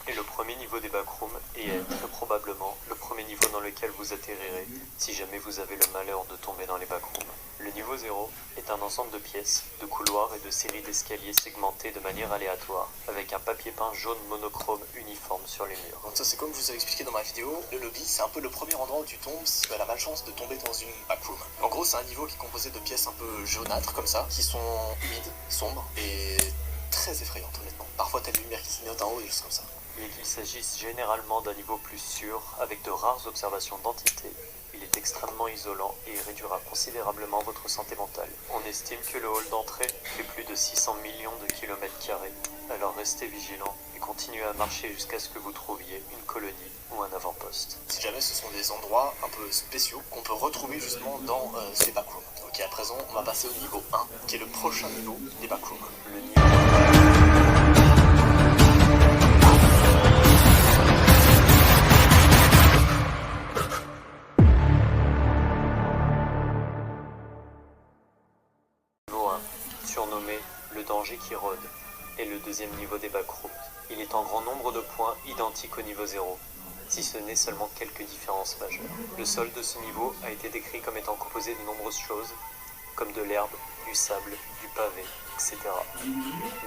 est le premier niveau des backrooms et est très probablement le premier niveau dans lequel vous atterrirez si jamais vous avez le malheur de tomber dans les backrooms. Le niveau 0 est un ensemble de pièces, de couloirs et de séries d'escaliers segmentés de manière aléatoire, avec un papier peint jaune monochrome uniforme sur les murs. Donc ça c'est comme je vous avais expliqué dans ma vidéo, le lobby c'est un peu le premier endroit où tu tombes si tu as la malchance de tomber dans une backroom. En gros c'est un niveau qui est composé de pièces un peu jaunâtres comme ça, qui sont humides, sombres et très effrayantes honnêtement. Parfois t'as des lumières qui clignotent en haut et des choses comme ça. Bien qu'il s'agisse généralement d'un niveau plus sûr, avec de rares observations d'entités, il est extrêmement isolant et réduira considérablement votre santé mentale. On estime que le hall d'entrée fait plus de 600 millions de kilomètres carrés. Alors restez vigilants et continuez à marcher jusqu'à ce que vous trouviez une colonie ou un avant-poste. Si jamais ce sont des endroits un peu spéciaux qu'on peut retrouver justement dans ces backrooms. Ok, à présent, on va passer au niveau 1, qui est le prochain niveau des backrooms. Le niveau... surnommé le danger qui rôde, est le deuxième niveau des backrooms. Il est en grand nombre de points identiques au niveau 0, si ce n'est seulement quelques différences majeures. Le sol de ce niveau a été décrit comme étant composé de nombreuses choses, comme de l'herbe, du sable, du pavé, etc.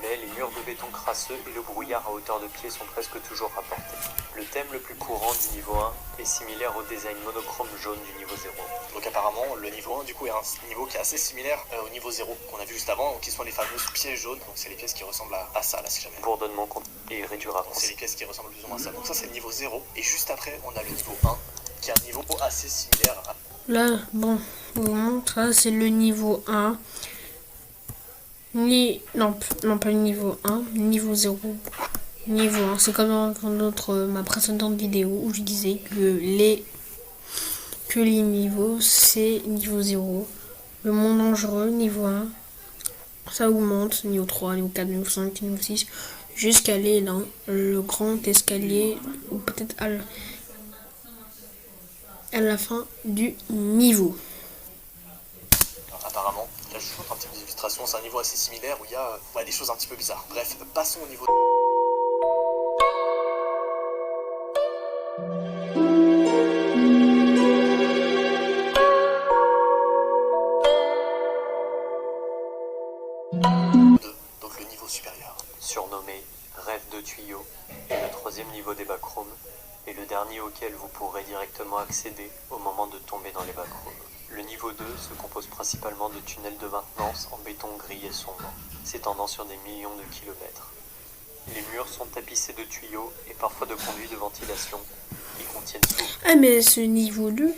Mais les murs de béton crasseux et le brouillard à hauteur de pied sont presque toujours rapportés. Le thème le plus courant du niveau 1 est similaire au design monochrome jaune du niveau 0. Donc apparemment, le niveau 1 du coup est un niveau qui est assez similaire au niveau 0 qu'on a vu juste avant, qui sont les fameuses pièces jaunes. Donc c'est les pièces qui ressemblent à ça, là si jamais. Bourdonnement continu et réduira. Donc c'est les pièces qui ressemblent plus ou moins à ça. Donc ça c'est le niveau 0. Et juste après, on a le niveau 1, qui est un niveau assez similaire à... Là, bon, je vous montre, ça c'est le niveau 1. Non, pas le niveau 1, niveau 0. Niveau 1, c'est comme dans ma précédente vidéo où je disais que les niveaux c'est niveau 0. Le monde dangereux, niveau 1. Ça augmente, niveau 3, niveau 4, niveau 5, niveau 6. Jusqu'à aller dans le grand escalier, ou peut-être à la fin du niveau. Alors, apparemment, là je vous montre un petit peu d'illustration, c'est un niveau assez similaire où il y a des choses un petit peu bizarres. Bref, passons au niveau... Donc le niveau supérieur. Surnommé Rêve de tuyaux, est le troisième niveau des backrooms et le dernier auquel vous pourrez directement accéder au moment de tomber dans les backrooms. Le niveau 2 se compose principalement de tunnels de maintenance en béton gris et sombre, s'étendant sur des millions de kilomètres. Les murs sont tapissés de tuyaux et parfois de conduits de ventilation qui contiennent tout. Ah mais ce niveau 2,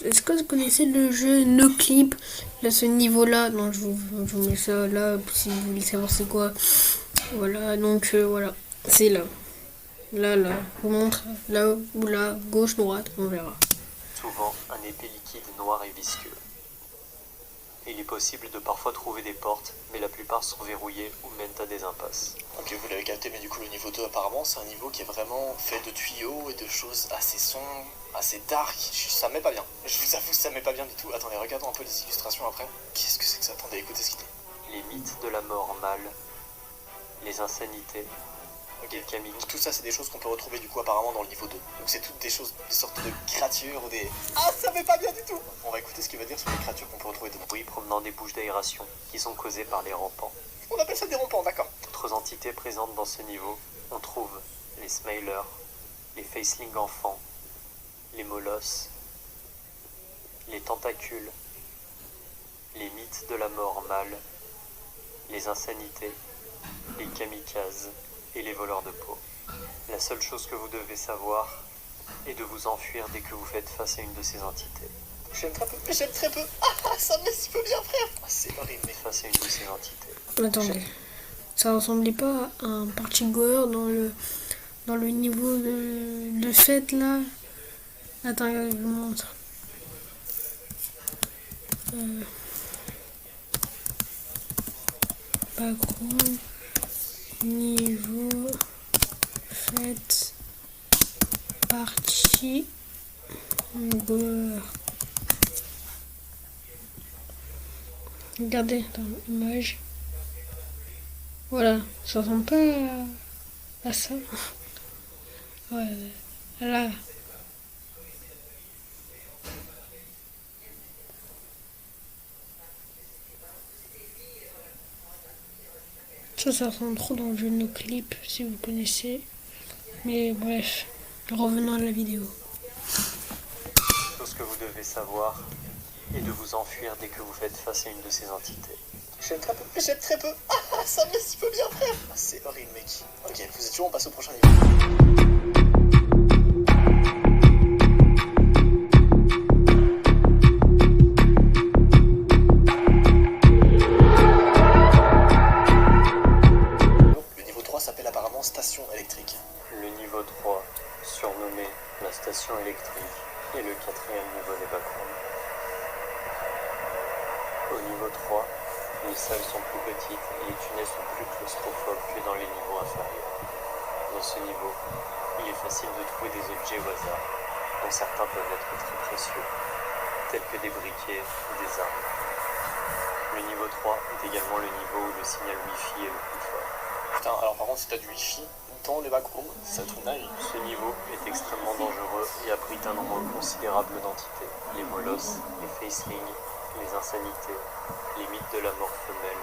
est-ce que vous connaissez le jeu NoClip? Là ce niveau là, donc je vous mets ça là si vous voulez savoir c'est quoi. Voilà, donc voilà, c'est là. Là, je vous montre là ou là, gauche, droite, on verra. Souvent un épais liquide noir et visqueux. Il est possible de parfois trouver des portes, mais la plupart sont verrouillées ou mènent à des impasses. Ok, vous l'avez capté, mais du coup le niveau 2 apparemment c'est un niveau qui est vraiment fait de tuyaux et de choses assez sombres, assez dark. Ça me met pas bien, je vous avoue ça me met pas bien du tout. Attendez, regardons un peu les illustrations après. Qu'est-ce que c'est que ça? Attendez, écoutez ce qu'il dit. Les mythes de la mort mâle, les insanités, Ok, donc tout ça c'est des choses qu'on peut retrouver du coup apparemment dans le niveau 2. Donc c'est toutes des choses, des sortes de créatures ou des... Ah, ça me met pas bien du tout. On va écouter ce qu'il va dire sur les créatures qu'on peut retrouver dedans. bruits provenant des bouches d'aération qui sont causées par les rampants. On appelle ça des rampants, d'accord. D'autres entités présentes dans ce niveau, on trouve les Smailers, les Facelings enfants, les Molosses, les Tentacules, les mythes de la mort mâle, les insanités, les kamikazes et les voleurs de peau. La seule chose que vous devez savoir est de vous enfuir dès que vous faites face à une de ces entités. J'aime très peu. Ah, ça me met si peu bien, frère. Ah, c'est horrible. Face à une de ces entités. Attendez, ça ressemblait pas à un party goer dans le niveau de fête là? Attends, je vous montre. Backroom, niveau, fête, party goer. Regardez dans l'image. Voilà, ça ressemble pas à ça. Ouais, là. Ça ressemble trop dans le jeu NoClip, si vous connaissez. Mais bref, revenons à la vidéo. Tout ce que vous devez savoir est de vous enfuir dès que vous faites face à une de ces entités. J'aime très peu. Ah, ça me met si peu bien, frère. Ah, c'est horrible, mec. Ok, vous êtes chaud, on passe au prochain niveau. Au niveau 3, les salles sont plus petites et les tunnels sont plus claustrophobes que dans les niveaux inférieurs. Dans ce niveau, il est facile de trouver des objets au hasard, dont certains peuvent être très précieux, tels que des briquets ou des armes. Le niveau 3 est également le niveau où le signal Wi-Fi est le plus fort. Putain, alors par contre, si t'as du Wi-Fi dans les backrooms, c'est un truc dingue. Ce niveau est extrêmement dangereux et abrite un nombre considérable d'entités. Les molosses, les facelings, les insanités, les mythes de la mort femelle,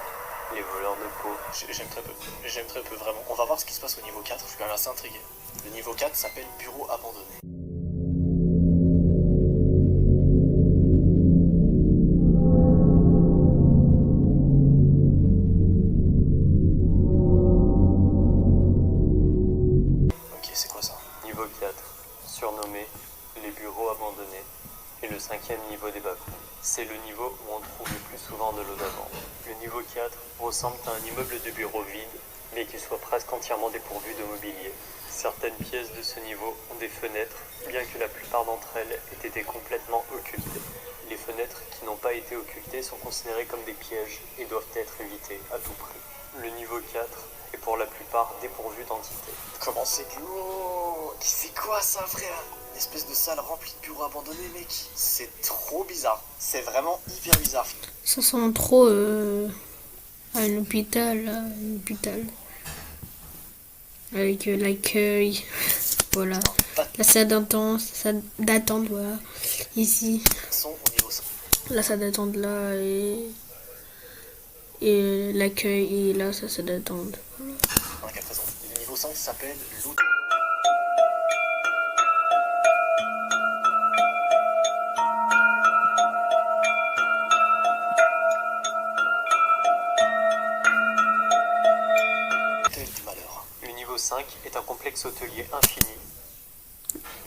les voleurs de peau. J'aime très peu, vraiment. On va voir ce qui se passe au niveau 4, je suis quand même assez intrigué. Le niveau 4 s'appelle Bureau abandonné. Ok, c'est quoi ça? Niveau 4, surnommé les bureaux abandonnés, est le 5e niveau des backrooms. C'est le niveau où on trouve le plus souvent de l'eau d'avant. Le niveau 4 ressemble à un immeuble de bureaux vide, mais qui soit presque entièrement dépourvu de mobilier. Certaines pièces de ce niveau ont des fenêtres, bien que la plupart d'entre elles aient été complètement occultées. Les fenêtres qui n'ont pas été occultées sont considérées comme des pièges et doivent être évitées à tout prix. Le niveau 4 est pour la plupart dépourvu d'entités. Comment c'est glauque? C'est quoi ça, frère? Une espèce de salle remplie de bureaux abandonnés, mec. C'est trop bizarre. C'est vraiment hyper bizarre. Ça sent trop à un hôpital, avec l'accueil, voilà, la salle d'attente, voilà, ici, Son au niveau 5. la salle d'attente là, et l'accueil, et là, ça salle d'attente. On a qu'à présent. Le niveau 5 s'appelle l'eau. Du malheur. Le niveau 5 est un complexe hôtelier infini,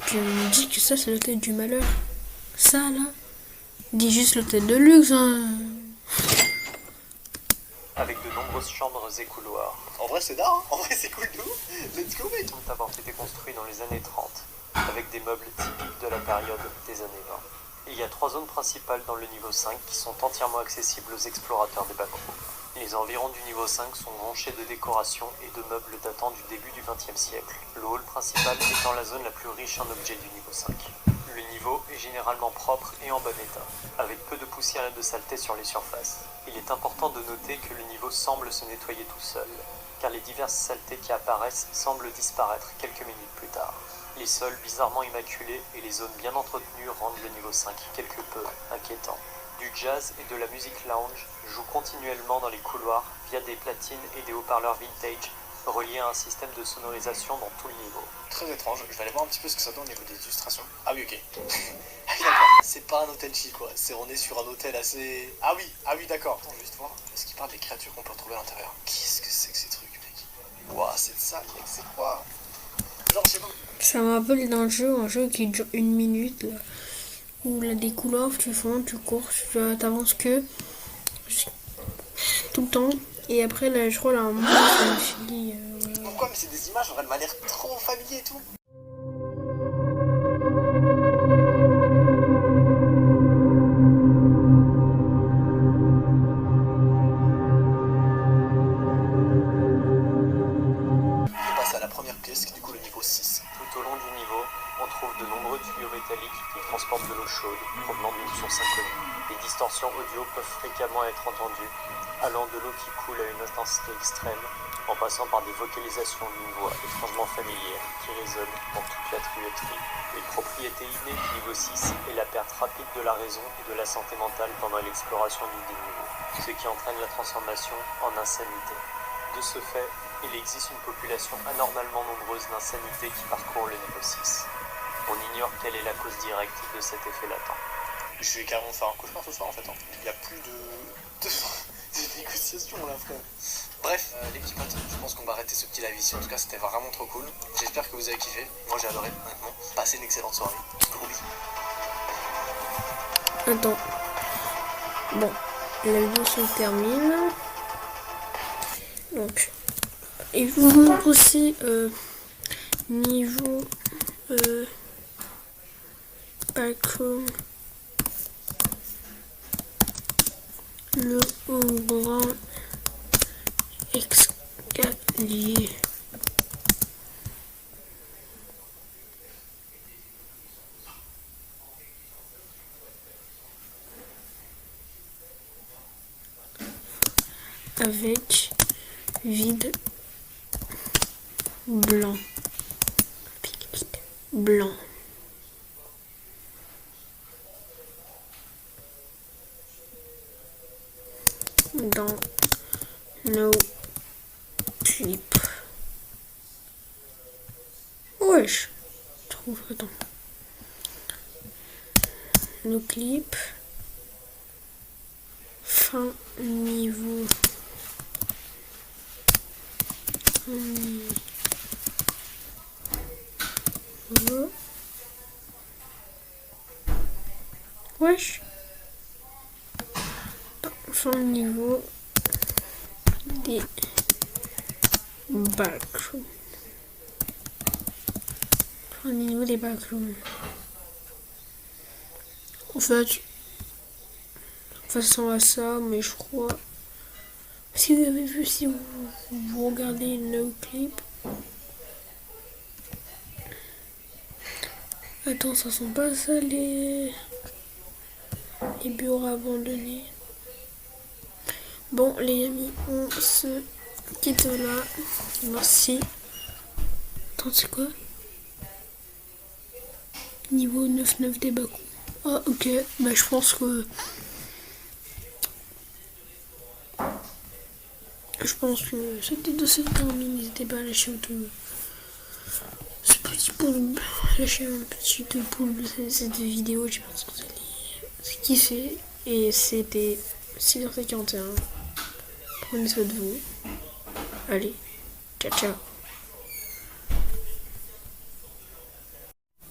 Tu me dis que ça, c'est l'hôtel du malheur. Ça, là, dis juste l'hôtel de luxe, hein. avec de nombreuses chambres et couloirs. En vrai, c'est d'art, hein. En vrai, c'est cool, nous. Let's go, mec. Semblent avoir été construits dans les années 30, avec des meubles typiques de la période des années 20. Il y a 3 zones principales dans le niveau 5 qui sont entièrement accessibles aux explorateurs des backrooms. Les environs du niveau 5 sont jonchés de décorations et de meubles datant du début du XXe siècle, le hall principal étant la zone la plus riche en objets du niveau 5. Le niveau est généralement propre et en bon état, avec peu de poussière et de saleté sur les surfaces. Il est important de noter que le niveau semble se nettoyer tout seul, car les diverses saletés qui apparaissent semblent disparaître quelques minutes plus tard. Les sols bizarrement immaculés et les zones bien entretenues rendent le niveau 5 quelque peu inquiétant. Du jazz et de la musique lounge jouent continuellement dans les couloirs via des platines et des haut-parleurs vintage reliés à un système de sonorisation dans tout le niveau. Très étrange. Je vais aller voir un petit peu ce que ça donne au niveau des illustrations. Ah oui, ok. Ah oui, d'accord. C'est pas un hôtel chill, quoi. On est sur un hôtel assez... Ah oui, d'accord. Attends, juste voir. Est-ce qu'il parle des créatures qu'on peut retrouver à l'intérieur? Qu'est-ce que c'est que ces trucs, mec? Ouah, cette salle, mec, c'est quoi? Genre, je sais pas. Ça me rappelle d'un jeu, un jeu qui dure 1 minute, là, où là, des couloirs, tu fonds, tu cours, tu t'avances que tout le temps. Et après, là, je crois, là, un moment, ça finit, voilà. Pourquoi? Mais c'est des images, elle m'a l'air trop familier et tout. On passe à la première pièce, qui est du coup le niveau 6. Tout au long du niveau, on trouve de nombreux tuyaux métalliques qui transportent de l'eau chaude provenant d'une source inconnue. Les distorsions audio peuvent fréquemment être entendues, allant de l'eau qui coule à une intensité extrême, en passant par des vocalisations d'une voix étrangement familière qui résonne dans toute la tuyauterie. Une propriété innée du niveau 6 est la perte rapide de la raison et de la santé mentale pendant l'exploration du déniveau, ce qui entraîne la transformation en insanité. De ce fait, il existe une population anormalement nombreuse d'insanité qui parcourt le niveau 6. On ignore quelle est la cause directe de cet effet latent. Je vais carrément faire un cauchemar ce soir en fait. Il n'y a plus de négociations là, frère. Bref, les petits potes, je pense qu'on va arrêter ce petit live ici. En tout cas, c'était vraiment trop cool. J'espère que vous avez kiffé. Moi, j'ai adoré, honnêtement. Passez une excellente soirée. Gros bisous. Attends. Bon, la vidéo se termine. Donc, et je vous montre aussi niveau backroom le grand escalier. Avec vide blanc. Blanc. Dans nos clips. Wesh. Trouve, attends. Nos clips. Fin niveau. Wesh. Fin niveau des backrooms. Fin niveau des backrooms. En fait, façon à ça, mais je crois. Si vous avez vu, si vous regardez No Clip. Attends, ça sent pas ça les bureaux abandonnés. Bon les amis, on se quitte là. Merci. Attends, c'est quoi? Niveau 9-9 des backrooms. Ah ok, bah je pense que cette vidéo c'est terminé. N'hésitez pas à lâcher ce petit pouce, lâcher un petit pouce de cette vidéo. Je pense que vous allez kiffer. Et c'était 6h41. Prenez soin de vous. Allez, ciao ciao.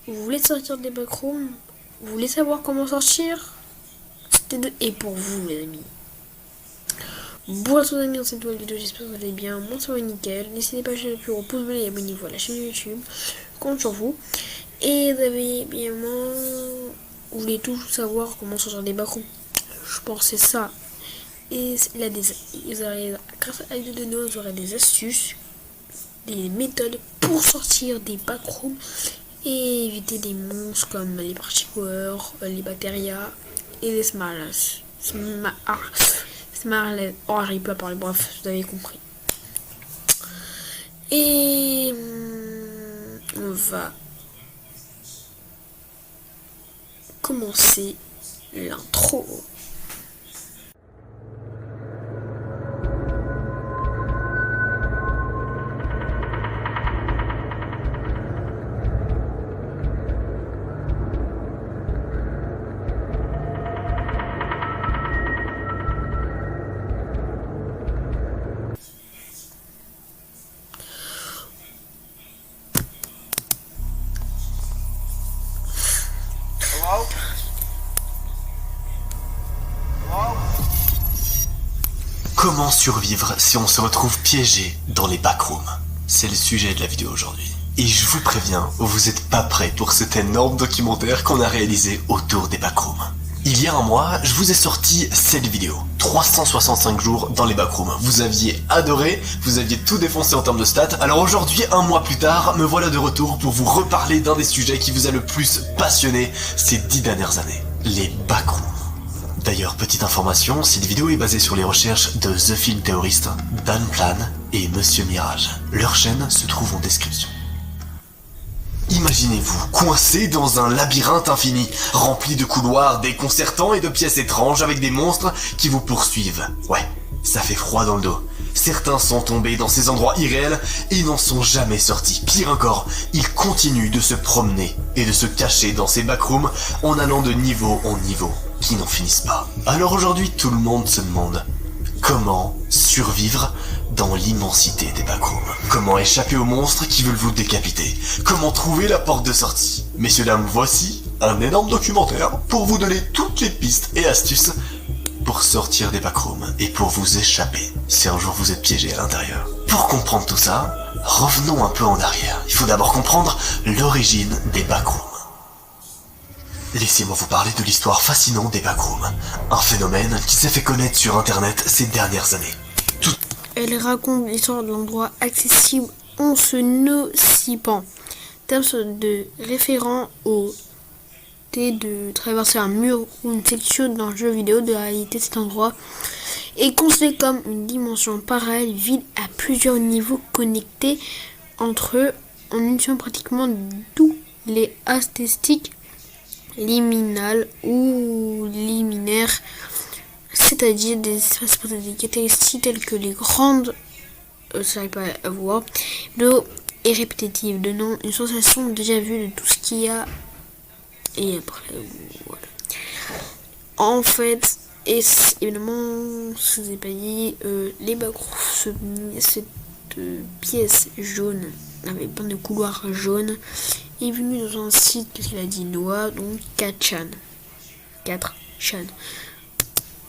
Vous voulez sortir des backrooms? Vous voulez savoir comment sortir? Et pour vous les amis. Bonjour à tous les amis dans cette nouvelle vidéo, j'espère que vous allez bien, moi ça va nickel. N'hésitez pas à lâcher le plus gros pouce bleu et abonnez-vous à la chaîne YouTube, compte sur vous. Et vous avez bien, vous voulez tout savoir comment sortir des backrooms. Je pense que c'est ça. Et là, grâce à la vidéo de Noah, vous aurez des astuces, des méthodes pour sortir des backrooms et éviter des monstres comme les particules, les bactéries et les smartless. Oh, j'arrive pas à parler, bref, vous avez compris. Et on va commencer l'intro. Comment survivre si on se retrouve piégé dans les backrooms? C'est le sujet de la vidéo aujourd'hui. Et je vous préviens, vous n'êtes pas prêts pour cet énorme documentaire qu'on a réalisé autour des backrooms. Il y a un mois, je vous ai sorti cette vidéo. 365 jours dans les backrooms. Vous aviez adoré, vous aviez tout défoncé en termes de stats. Alors aujourd'hui, un mois plus tard, me voilà de retour pour vous reparler d'un des sujets qui vous a le plus passionné ces 10 dernières années. Les backrooms. D'ailleurs, petite information, cette vidéo est basée sur les recherches de The Film Theorist, Dan Plan et Monsieur Mirage. Leur chaîne se trouve en description. Imaginez-vous coincé dans un labyrinthe infini, rempli de couloirs déconcertants et de pièces étranges avec des monstres qui vous poursuivent. Ouais, ça fait froid dans le dos. Certains sont tombés dans ces endroits irréels et n'en sont jamais sortis. Pire encore, ils continuent de se promener et de se cacher dans ces backrooms en allant de niveau en niveau, qui n'en finissent pas. Alors aujourd'hui, tout le monde se demande comment survivre dans l'immensité des backrooms. Comment échapper aux monstres qui veulent vous décapiter? Comment trouver la porte de sortie? Messieurs, dames, voici un énorme documentaire pour vous donner toutes les pistes et astuces pour sortir des backrooms et pour vous échapper si un jour vous êtes piégé à l'intérieur. Pour comprendre tout ça, revenons un peu en arrière. Il faut d'abord comprendre l'origine des backrooms. Laissez-moi vous parler de l'histoire fascinante des backrooms, un phénomène qui s'est fait connaître sur internet ces dernières années. Elle raconte l'histoire de l'endroit accessible en se nocipant. Terme de référent au thé de traverser un mur ou une section d'un jeu vidéo. De la réalité, cet endroit est considéré comme une dimension parallèle vide à plusieurs niveaux connectés entre eux en utilisant pratiquement tous les statistiques liminales ou liminaires, c'est-à-dire des espaces posés des caractéristiques telles que les grandes, ça n'arrive pas à voir, l'eau est répétitive, donnant une sensation déjà vue de tout ce qu'il y a, et après, voilà. En fait, et évidemment, je vous ai pas dit, les backrooms, cette pièce jaune, avec plein de couloirs jaunes, est venue dans un site, qu'est-ce qu'il a dit, Noah, donc 4chan.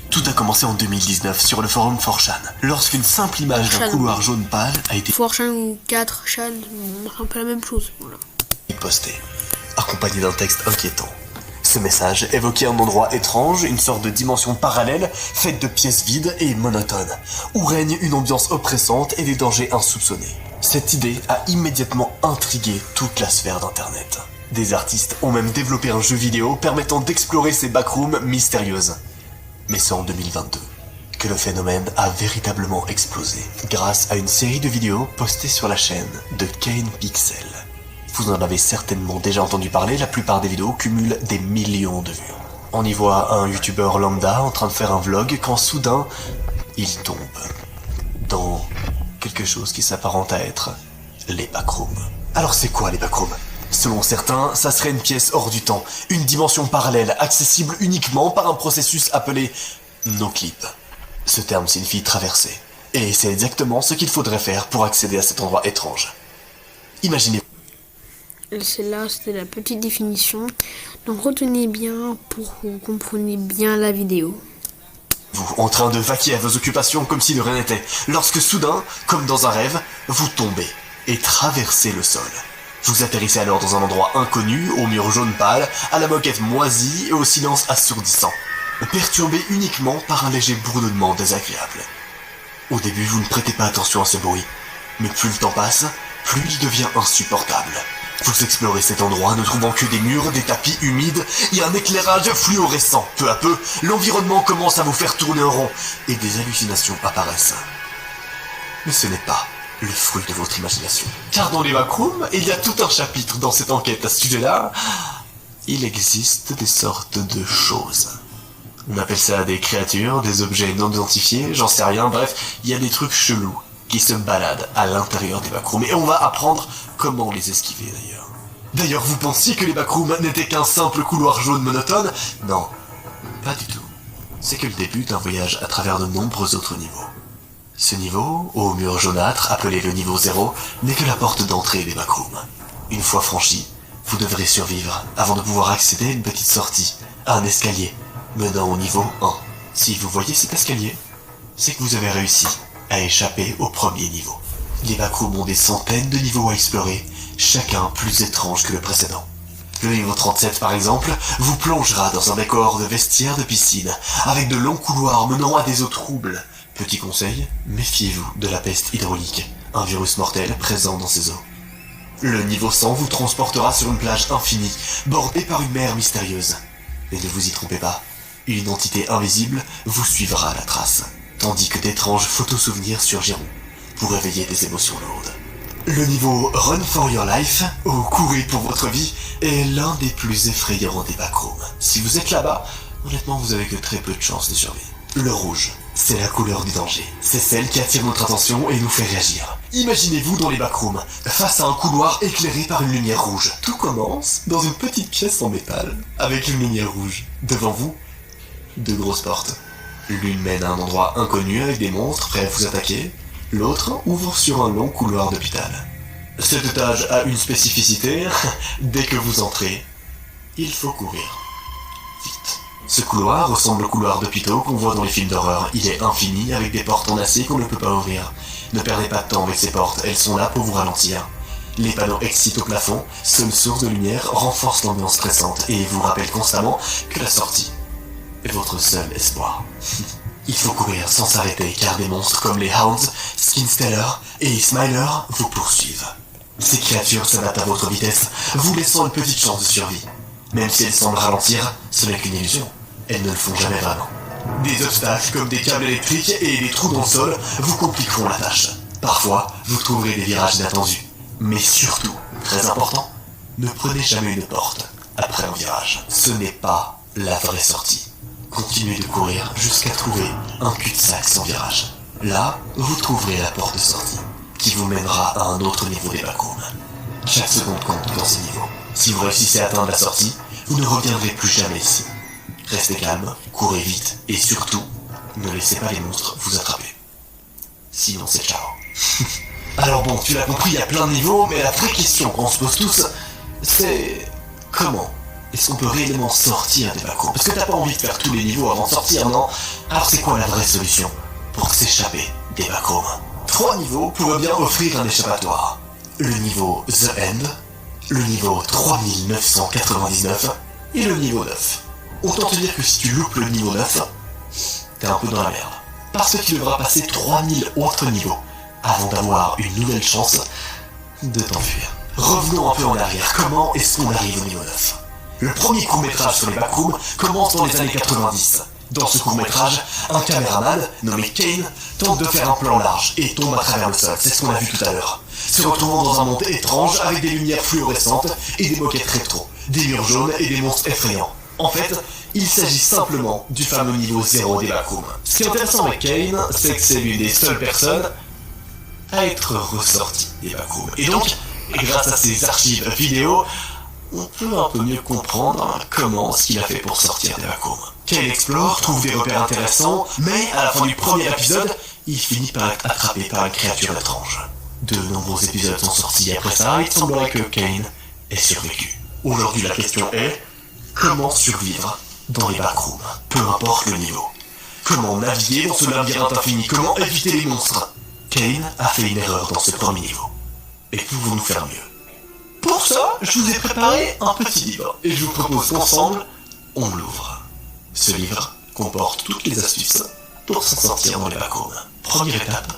Tout a commencé en 2019 sur le forum 4chan, lorsqu'une simple image d'un couloir jaune pâle a été 4chan ou 4chan, c'est un peu la même chose, voilà. postée, accompagné d'un texte inquiétant. Ce message évoquait un endroit étrange, une sorte de dimension parallèle, faite de pièces vides et monotones, où règne une ambiance oppressante et des dangers insoupçonnés. Cette idée a immédiatement intrigué toute la sphère d'internet. Des artistes ont même développé un jeu vidéo permettant d'explorer ces backrooms mystérieuses. Mais c'est en 2022 que le phénomène a véritablement explosé, grâce à une série de vidéos postées sur la chaîne de Kane Pixel. Vous en avez certainement déjà entendu parler, la plupart des vidéos cumulent des millions de vues. On y voit un youtubeur lambda en train de faire un vlog quand soudain, il tombe dans quelque chose qui s'apparente à être les backrooms. Alors c'est quoi les backrooms ? Selon certains, ça serait une pièce hors du temps, une dimension parallèle, accessible uniquement par un processus appelé no-clip. Ce terme signifie traverser, et c'est exactement ce qu'il faudrait faire pour accéder à cet endroit étrange. Imaginez. Celle-là, c'était la petite définition. Donc retenez bien pour que vous compreniez bien la vidéo. Vous, en train de vaquer à vos occupations comme si de rien n'était, lorsque soudain, comme dans un rêve, vous tombez et traversez le sol. Vous atterrissez alors dans un endroit inconnu, au mur jaune pâle, à la moquette moisie et au silence assourdissant, perturbé uniquement par un léger bourdonnement désagréable. Au début, vous ne prêtez pas attention à ce bruit, mais plus le temps passe, plus il devient insupportable. Vous explorez cet endroit ne trouvant que des murs, des tapis humides et un éclairage fluorescent. Peu à peu, l'environnement commence à vous faire tourner en rond et des hallucinations apparaissent. Mais ce n'est pas le fruit de votre imagination. Car dans les backrooms, il y a tout un chapitre dans cette enquête à ce sujet-là. Il existe des sortes de choses. On appelle ça des créatures, des objets non identifiés, j'en sais rien, bref, il y a des trucs chelous qui se baladent à l'intérieur des backrooms. Et on va apprendre comment les esquiver d'ailleurs. D'ailleurs, vous pensiez que les backrooms n'étaient qu'un simple couloir jaune monotone ? Non, pas du tout. C'est que le début d'un voyage à travers de nombreux autres niveaux. Ce niveau, au mur jaunâtre, appelé le niveau 0, n'est que la porte d'entrée des backrooms. Une fois franchi, vous devrez survivre avant de pouvoir accéder à une petite sortie, à un escalier, menant au niveau 1. Si vous voyez cet escalier, c'est que vous avez réussi à échapper au premier niveau. Les backrooms ont des centaines de niveaux à explorer, chacun plus étrange que le précédent. Le niveau 37 par exemple, vous plongera dans un décor de vestiaire de piscine, avec de longs couloirs menant à des eaux troubles. Petit conseil, méfiez-vous de la peste hydraulique, un virus mortel présent dans ces eaux. Le niveau 100 vous transportera sur une plage infinie, bordée par une mer mystérieuse. Et ne vous y trompez pas, une entité invisible vous suivra à la trace, tandis que d'étranges photos-souvenirs surgiront pour réveiller des émotions lourdes. Le niveau Run for Your Life, ou Courez pour votre vie, est l'un des plus effrayants des backrooms. Si vous êtes là-bas, honnêtement vous avez que très peu de chances de survie. Le rouge, c'est la couleur du danger. C'est celle qui attire notre attention et nous fait réagir. Imaginez-vous dans les backrooms, face à un couloir éclairé par une lumière rouge. Tout commence dans une petite pièce en métal, avec une lumière rouge. Devant vous, deux grosses portes. L'une mène à un endroit inconnu avec des monstres prêts à vous attaquer. L'autre ouvre sur un long couloir d'hôpital. Cet étage a une spécificité, dès que vous entrez, il faut courir. Vite. Ce couloir ressemble au couloir d'hôpitaux qu'on voit dans les films d'horreur. Il est infini avec des portes en acier qu'on ne peut pas ouvrir. Ne perdez pas de temps avec ces portes, elles sont là pour vous ralentir. Les panneaux excitent au plafond, seule source de lumière renforce l'ambiance stressante et vous rappelle constamment que la sortie est votre seul espoir. Il faut courir sans s'arrêter car des monstres comme les Hounds, Skinsteller et Smiler vous poursuivent. Ces créatures se battent à votre vitesse, vous laissant une petite chance de survie. Même si elles semblent ralentir, ce n'est qu'une illusion. Elles ne le font jamais vraiment. Des obstacles comme des câbles électriques et des trous dans le sol vous compliqueront la tâche. Parfois, vous trouverez des virages inattendus. Mais surtout, très important, ne prenez jamais une porte après un virage. Ce n'est pas la vraie sortie. Continuez de courir jusqu'à trouver un cul-de-sac sans virage. Là, vous trouverez la porte de sortie, qui vous mènera à un autre niveau des backrooms. Chaque seconde compte dans ces niveaux. Si vous réussissez à atteindre la sortie, vous ne reviendrez plus jamais ici. Restez calme, courez vite, et surtout, ne laissez pas les monstres vous attraper. Sinon c'est ciao. Alors bon, tu l'as compris, il y a plein de niveaux, mais la vraie question qu'on se pose tous, c'est... comment est-ce qu'on peut réellement sortir des backrooms? Parce que t'as pas envie de faire tous les niveaux avant de sortir, non? Alors c'est quoi la vraie solution pour s'échapper des backrooms? 3 niveaux pourraient bien offrir un échappatoire. Le niveau The End, le niveau 3999 et le niveau 9. Autant te dire que si tu loupes le niveau 9, t'es un peu dans la merde. Parce qu'il devra passer 3000 autres niveaux avant d'avoir une nouvelle chance de t'enfuir. Revenons un peu en arrière, comment est-ce qu'on arrive au niveau 9? Le premier court-métrage sur les backrooms commence dans les années 90. Dans ce court-métrage, un caméraman, nommé Kane, tente de faire un plan large et tombe à travers le sol, c'est ce qu'on a vu tout à l'heure. Se retrouvant dans un monde étrange avec des lumières fluorescentes et des moquettes rétro, des murs jaunes et des monstres effrayants. En fait, il s'agit simplement du fameux niveau 0 des backrooms. Ce qui est intéressant avec Kane, c'est que c'est l'une des seules personnes à être ressorti des backrooms. Et donc, grâce à ses archives vidéo, on peut un peu mieux comprendre comment ce qu'il a fait pour sortir des backrooms. Kane explore, trouve des repères intéressants, mais à la fin du premier épisode, il finit par être attrapé par une créature étrange. De nombreux épisodes sont sortis après ça, il semblerait que Kane ait survécu. Aujourd'hui, la question est, comment survivre dans les backrooms, peu importe le niveau? Comment naviguer dans ce labyrinthe infini? Comment éviter les monstres? Kane a fait une erreur dans ce premier niveau. Et pouvons-nous faire mieux? Pour ça, je vous ai préparé un petit livre, et je vous propose qu'ensemble, on l'ouvre. Ce livre comporte toutes les astuces pour s'en sortir dans les backrooms. Première étape,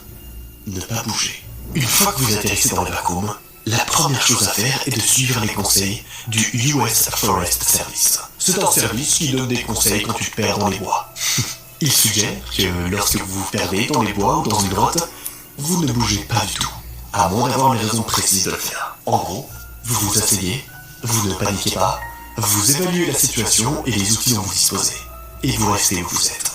ne pas bouger. Une fois que vous atterrissez dans les backrooms, la première chose à faire est de suivre les conseils du US Forest Service. C'est un service qui donne des conseils quand tu te perds dans les bois. Il suggère que lorsque vous vous perdez dans les bois ou dans une grotte, vous ne bougez pas du tout, à moins d'avoir une raison précise de le faire. En gros, vous vous asseyez, vous ne paniquez pas, vous évaluez la situation et les outils dont vous disposez, et vous restez où vous êtes.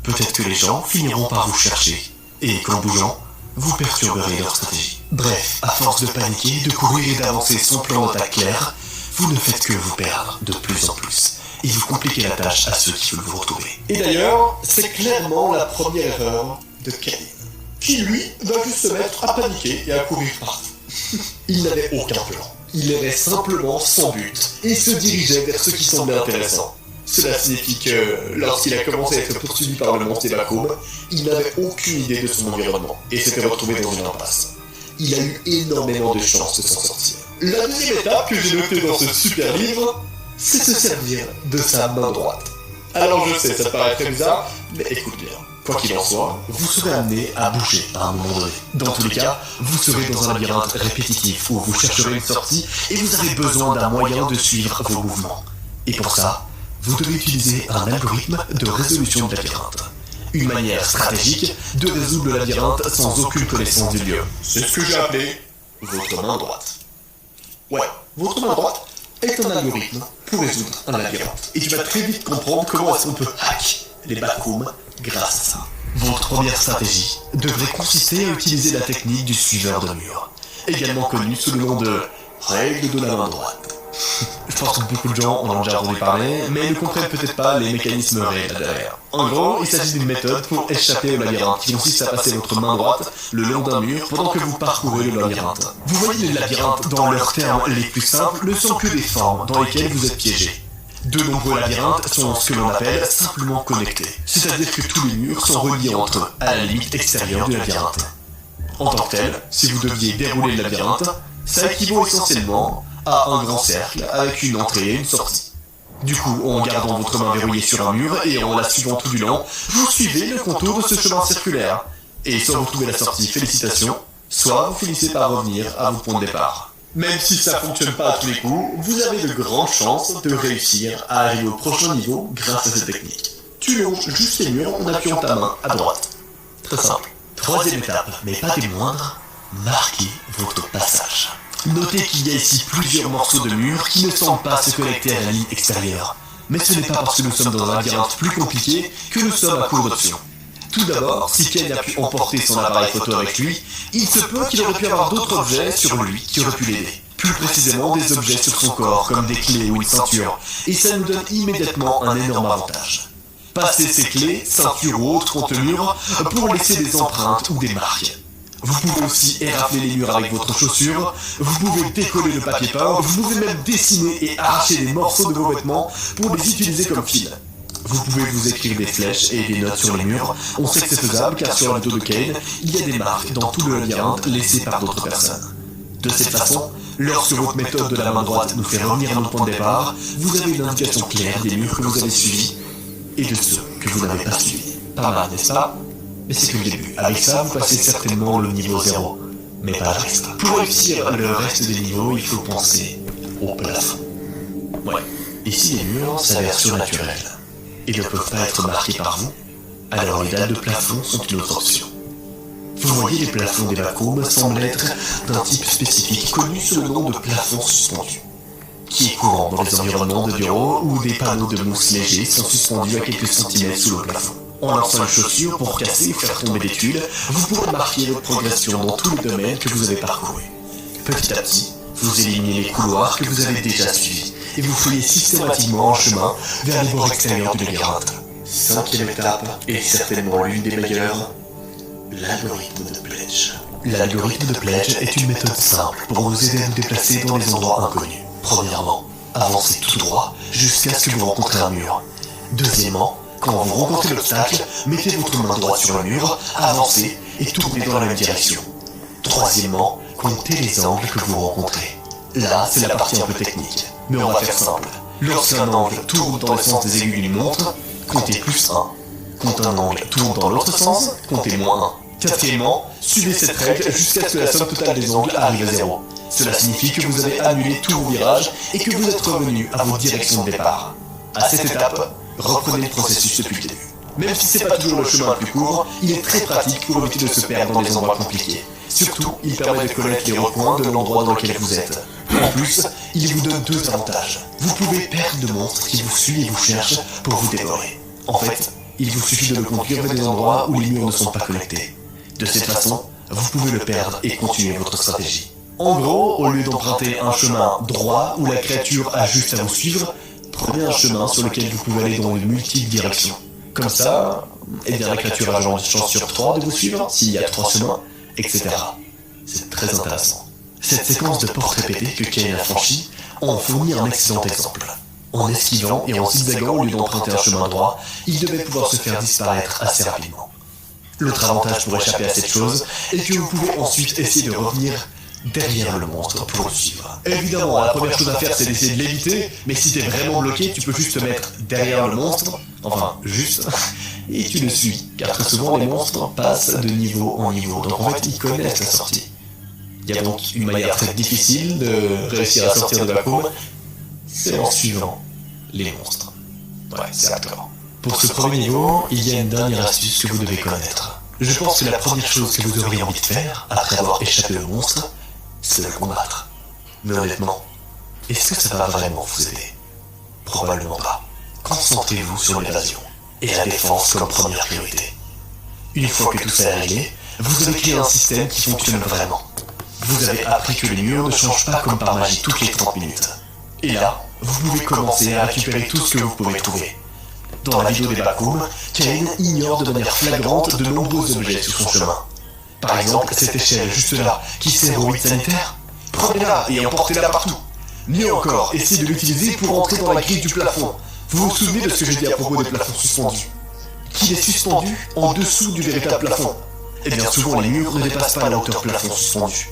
Peut-être que les gens finiront par vous chercher, et qu'en bougeant, vous perturberez leur stratégie. Bref, à force de paniquer, de courir et d'avancer sans plan d'attaque clair, vous ne faites que vous perdre de plus en plus, et vous compliquez la tâche à ceux qui veulent vous retrouver. Et d'ailleurs, c'est clairement la première erreur de Kane, qui lui va juste se mettre à paniquer et à courir partout. Il n'avait aucun plan. Il errait simplement sans but et se dirigeait vers ce qui semblait intéressant. Cela signifie que, lorsqu'il a commencé à être poursuivi par le monstre des backrooms, il n'avait aucune idée de son environnement et s'était retrouvé dans une impasse. Il a eu énormément de chances de s'en sortir. La deuxième étape que j'ai notée dans ce super livre, c'est se servir de sa main droite. Alors je sais, ça te paraît très bizarre, mais écoute bien. Quoi qu'il en soit, vous serez amené à bouger à un moment donné. Dans tous les cas, vous serez dans un labyrinthe répétitif où vous chercherez une sortie et vous avez besoin d'un moyen de suivre vos mouvements. Et pour ça, vous devez utiliser un algorithme de résolution de labyrinthe. Une manière stratégique de résoudre le labyrinthe sans aucune connaissance du lieu. C'est ce que j'ai appelé votre main droite. Ouais, votre main droite est un algorithme pour résoudre un labyrinthe. Et tu vas très vite comprendre comment est-ce qu'on peut hack les backrooms grâce à ça. Votre première stratégie devrait consister à utiliser la technique du suiveur de mur, également connue sous le nom de règle de la main droite. Je pense que beaucoup de gens en ont déjà entendu parler, mais ne comprennent peut-être pas les mécanismes réels derrière. En gros, il s'agit d'une méthode pour échapper au labyrinthe qui consiste à passer votre main droite le long d'un mur pendant que vous parcourez le labyrinthe. Vous voyez, les labyrinthes, dans leurs termes les plus simples, ne sont que des formes dans lesquelles vous êtes piégé. De nombreux labyrinthes sont ce que l'on appelle simplement connectés, c'est-à-dire que tous les murs sont reliés entre eux, à la limite extérieure du labyrinthe. En tant que tel, si vous deviez dérouler le labyrinthe, Ça équivaut essentiellement à un grand cercle avec une entrée et une sortie. Du coup, en gardant votre main verrouillée sur un mur et en la suivant tout du long, vous suivez le contour de ce chemin circulaire. Et soit vous trouvez la sortie, félicitations, soit vous finissez par revenir à vos points de départ. Même si ça fonctionne pas à tous les coups, vous avez de grandes chances de réussir à arriver au prochain niveau grâce à cette technique. Tu longes juste les murs en appuyant ta main à droite. Très simple. Troisième étape, mais pas des moindres, marquez votre passage. Notez qu'il y a ici plusieurs morceaux de murs qui ne semblent pas se connecter à la ligne extérieure. Mais ce n'est pas parce que nous sommes dans un labyrinthe plus compliqué que nous sommes à court d'options. Tout d'abord, si Ken a pu emporter son appareil photo avec lui, il se peut qu'il aurait pu avoir d'autres objets sur lui qui auraient pu l'aider. Plus précisément des objets sur son corps, comme des clés ou une ceinture, et ça nous donne immédiatement un énorme avantage. Passez ces clés, ceintures ou autres contre le mur pour laisser des empreintes ou des marques. Vous pouvez aussi érafler les murs avec votre chaussure, vous pouvez décoller le papier peint, vous pouvez même dessiner et arracher des morceaux de vos vêtements pour les utiliser comme fil. Vous pouvez vous écrire des flèches et des notes sur les murs. On sait que c'est faisable car sur le dos de Kane, il y a des marques dans tout le labyrinthe laissées par d'autres personnes. De cette façon, lorsque votre méthode de la main droite nous fait revenir à notre point de départ, vous avez une indication claire des murs que vous avez suivis et de ceux que vous n'avez pas suivis. Pas mal, n'est-ce pas? Mais c'est que le début. Avec ça, vous passez certainement le niveau 0, mais pas le reste. Pour réussir le reste des niveaux, il faut penser au plafond. Ouais, ici les murs s'avèrent surnaturels et ne peuvent pas être marqués par vous, alors les dalles de plafond sont une autre option. Vous voyez, les plafonds des backrooms semblent être d'un type spécifique connu sous le nom de plafond suspendu, qui est courant dans les environnements de bureaux où des panneaux de mousse légers sont suspendus à quelques centimètres sous le plafond. En lançant une chaussure pour casser ou faire tomber des tuiles, vous pourrez marquer votre progression dans tous les domaines que vous avez parcourus. Petit à petit, vous éliminez les couloirs que vous avez déjà suivis, et vous fouillez systématiquement en chemin vers les bords extérieurs du labyrinthe. Cinquième étape, et certainement l'une des meilleures, l'algorithme de Pledge. L'algorithme de Pledge est une méthode simple pour vous aider à vous déplacer dans les endroits inconnus. Premièrement, avancez tout droit jusqu'à ce que vous rencontrez un mur. Deuxièmement, quand vous rencontrez l'obstacle, mettez votre main droite sur le mur, avancez et tournez dans la même direction. Troisièmement, comptez les angles que vous rencontrez. Là, c'est la partie un peu technique, mais on va faire simple. Lorsqu'un angle tourne dans le sens des aiguilles d'une montre, comptez +1. Quand un angle tourne dans l'autre sens, comptez -1. Quatrièmement, suivez cette règle jusqu'à ce que la somme totale des angles arrive à 0. Cela signifie que vous avez annulé tous vos virages et que vous êtes revenu à vos directions de départ. À cette étape, reprenez le processus depuis le début. Même si c'est pas toujours le chemin le plus court, il est très pratique pour éviter de se perdre dans des endroits compliqués. Surtout, il permet de connaître les recoins de l'endroit dans lequel vous êtes. En plus, il vous donne deux avantages. Vous pouvez perdre de monstres qui vous suivent et vous cherchent pour vous dévorer. En fait, il vous suffit de le conduire vers des endroits où les murs ne sont pas connectés. De cette façon, vous pouvez le perdre et continuer votre stratégie. En gros, au lieu d'emprunter un chemin droit où la créature a juste à vous suivre, prenez un chemin sur lequel vous pouvez aller dans de multiples directions. Comme ça, eh bien la créature a genre une chance sur 3 de vous suivre, s'il y a 3 chemins, etc. C'est très intéressant. Cette séquence de portes répétées que Kane a franchie en fournit un excellent exemple. En esquivant et en zigzagant au lieu d'emprunter un chemin droit, il devait pouvoir se faire disparaître assez rapidement. L'autre avantage pour échapper à cette chose est que vous pouvez ensuite essayer de revenir derrière le monstre pour le suivre. Évidemment, la première chose à faire c'est d'essayer de l'éviter, mais si t'es vraiment bloqué, tu peux juste te mettre derrière le monstre, enfin juste, et tu le suis, car très souvent les monstres passent de niveau en niveau, donc en fait ils connaissent la sortie. Il y a donc une manière très difficile de réussir à sortir de Backroom, c'est en suivant les monstres. Ouais, c'est hardcore. Pour ce premier niveau, il y a une dernière astuce que vous devez connaître. Je pense que la première chose que vous auriez envie de faire, après avoir échappé au monstre, c'est le combattre. Mais honnêtement, est-ce que ça va vraiment vous aider? Probablement pas. Concentrez-vous sur l'évasion et la défense comme première priorité. Une fois que tout ça est réglé, vous avez créé un système qui fonctionne vraiment. Vous avez appris que les murs ne changent pas comme par magie toutes les 30 minutes. Et là, vous pouvez commencer à récupérer tout ce que vous pouvez trouver. Dans la vidéo des Backrooms, Kane ignore de manière flagrante de nombreux objets sur son chemin. Par exemple, cette échelle juste là, qui sert au 8 sanitaire, prenez-la et emportez-la partout. Mieux encore, essayez de l'utiliser pour entrer dans la grille du plafond. Vous vous souvenez de ce que j'ai dit à propos des plafonds suspendus? Qu'il est suspendu en dessous du véritable plafond. Et bien souvent, les murs ne dépassent pas la hauteur plafond suspendu.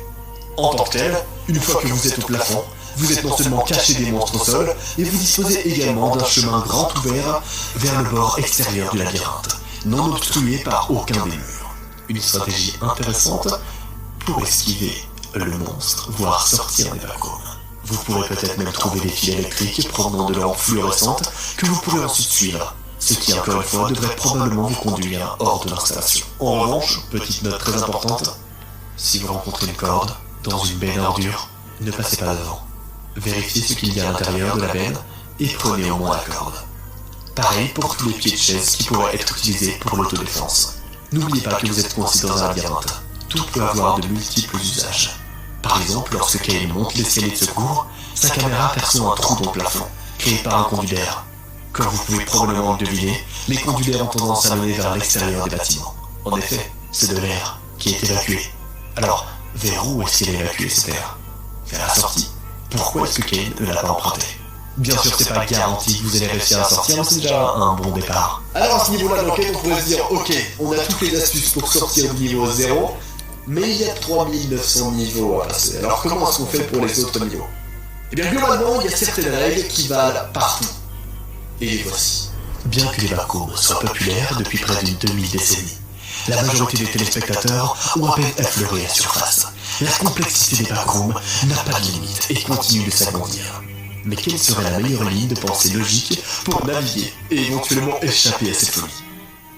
En tant que tel, Une fois que vous êtes au plafond, vous êtes non seulement caché des monstres au sol, mais vous disposez également d'un chemin grand ouvert vers le bord extérieur du labyrinthe, non obstrué par aucun des murs. Une stratégie intéressante pour esquiver le monstre, voire sortir des backrooms. Vous pourrez peut-être même trouver des fils électriques provenant de lampes fluorescentes que vous pourrez ensuite suivre, ce qui encore une fois devrait probablement vous conduire hors de l'installation. En revanche, petite note très importante, si vous rencontrez une corde dans une benne ordure, ne passez pas devant. Vérifiez ce qu'il y a à l'intérieur de la benne et prenez au moins la corde. Pareil pour tous les pieds de chaise qui pourraient être utilisés pour l'autodéfense. N'oubliez pas que vous êtes coincé dans un labyrinthe. Tout peut avoir de multiples usages. Par exemple, lorsque Kane monte l'escalier de secours, sa caméra perçoit un trou dans le plafond, créé par un conduit d'air. Comme vous pouvez probablement le deviner, les conduits d'air ont tendance à mener vers l'extérieur des bâtiments. En effet, c'est de l'air qui est évacué. Alors, vers où est-ce qu'il a évacué cet air? Vers la sortie. Pourquoi est-ce que Kane ne l'a pas emprunté? Bien sûr, c'est pas garanti que vous allez réussir à sortir, mais c'est déjà un bon départ. Alors à ce niveau-là d'enquête, on pourrait se dire, ok, on a toutes les astuces pour sortir du niveau 0, mais il y a 3900 niveaux à passer. Alors comment est-ce qu'on fait pour les autres niveaux? Eh bien globalement, il y a certaines règles qui valent partout. Et les voici. Bien que les backrooms soient populaires depuis près d'une demi-décennie, la majorité des téléspectateurs ont à peine effleuré la surface. La complexité des backrooms n'a pas de limite et continue de s'agrandir. Mais quelle serait la meilleure ligne de pensée logique pour naviguer et éventuellement échapper à cette folie?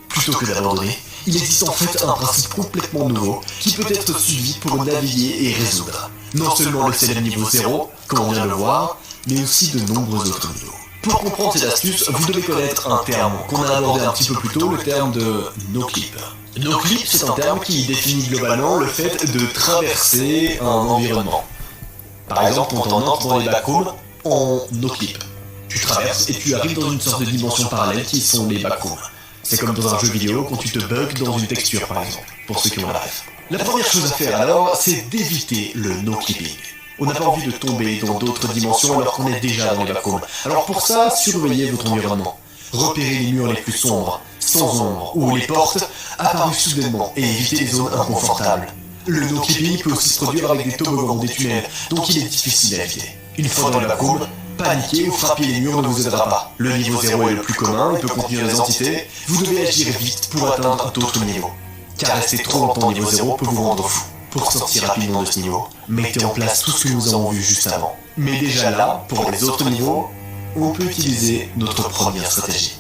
Plutôt que d'abandonner, il existe en fait un principe complètement nouveau qui peut être suivi pour naviguer et résoudre. Non seulement le célèbre niveau 0, comme on vient de le voir, mais aussi de nombreux autres niveaux. Pour comprendre cette astuce, vous devez connaître un terme qu'on a abordé un petit peu plus tôt, le terme de no-clip. No-clip, c'est un terme qui définit globalement le fait de traverser un environnement. Par exemple, quand on entre dans les backrooms, en no-clip. Tu traverses et tu arrives dans une sorte de dimension parallèle qui sont les backrooms. C'est comme dans un jeu vidéo quand tu te bugs dans une texture par exemple, pour ceux qui ont la ref. La première chose à faire alors, c'est d'éviter le no-clipping. On n'a pas envie de tomber dans d'autres dimensions alors qu'on est déjà dans les backrooms. Alors pour ça, surveillez votre environnement. Repérez les murs les plus sombres, sans ombre, ou les portes apparues soudainement et évitez les zones inconfortables. Le no-clipping peut aussi se produire avec des toboggans, des tunnels, donc il est difficile à éviter. Une fois dans les backrooms, paniquer ou frapper les murs ne vous aidera pas. Le niveau 0 est le plus commun, il peut contenir des entités, vous devez agir vite pour atteindre d'autres niveaux. Car rester trop longtemps au niveau 0 peut vous rendre fou. Pour sortir rapidement de ce niveau, mettez en place tout ce que nous avons vu juste avant. Mais déjà là, pour les autres niveaux, on peut utiliser notre première stratégie.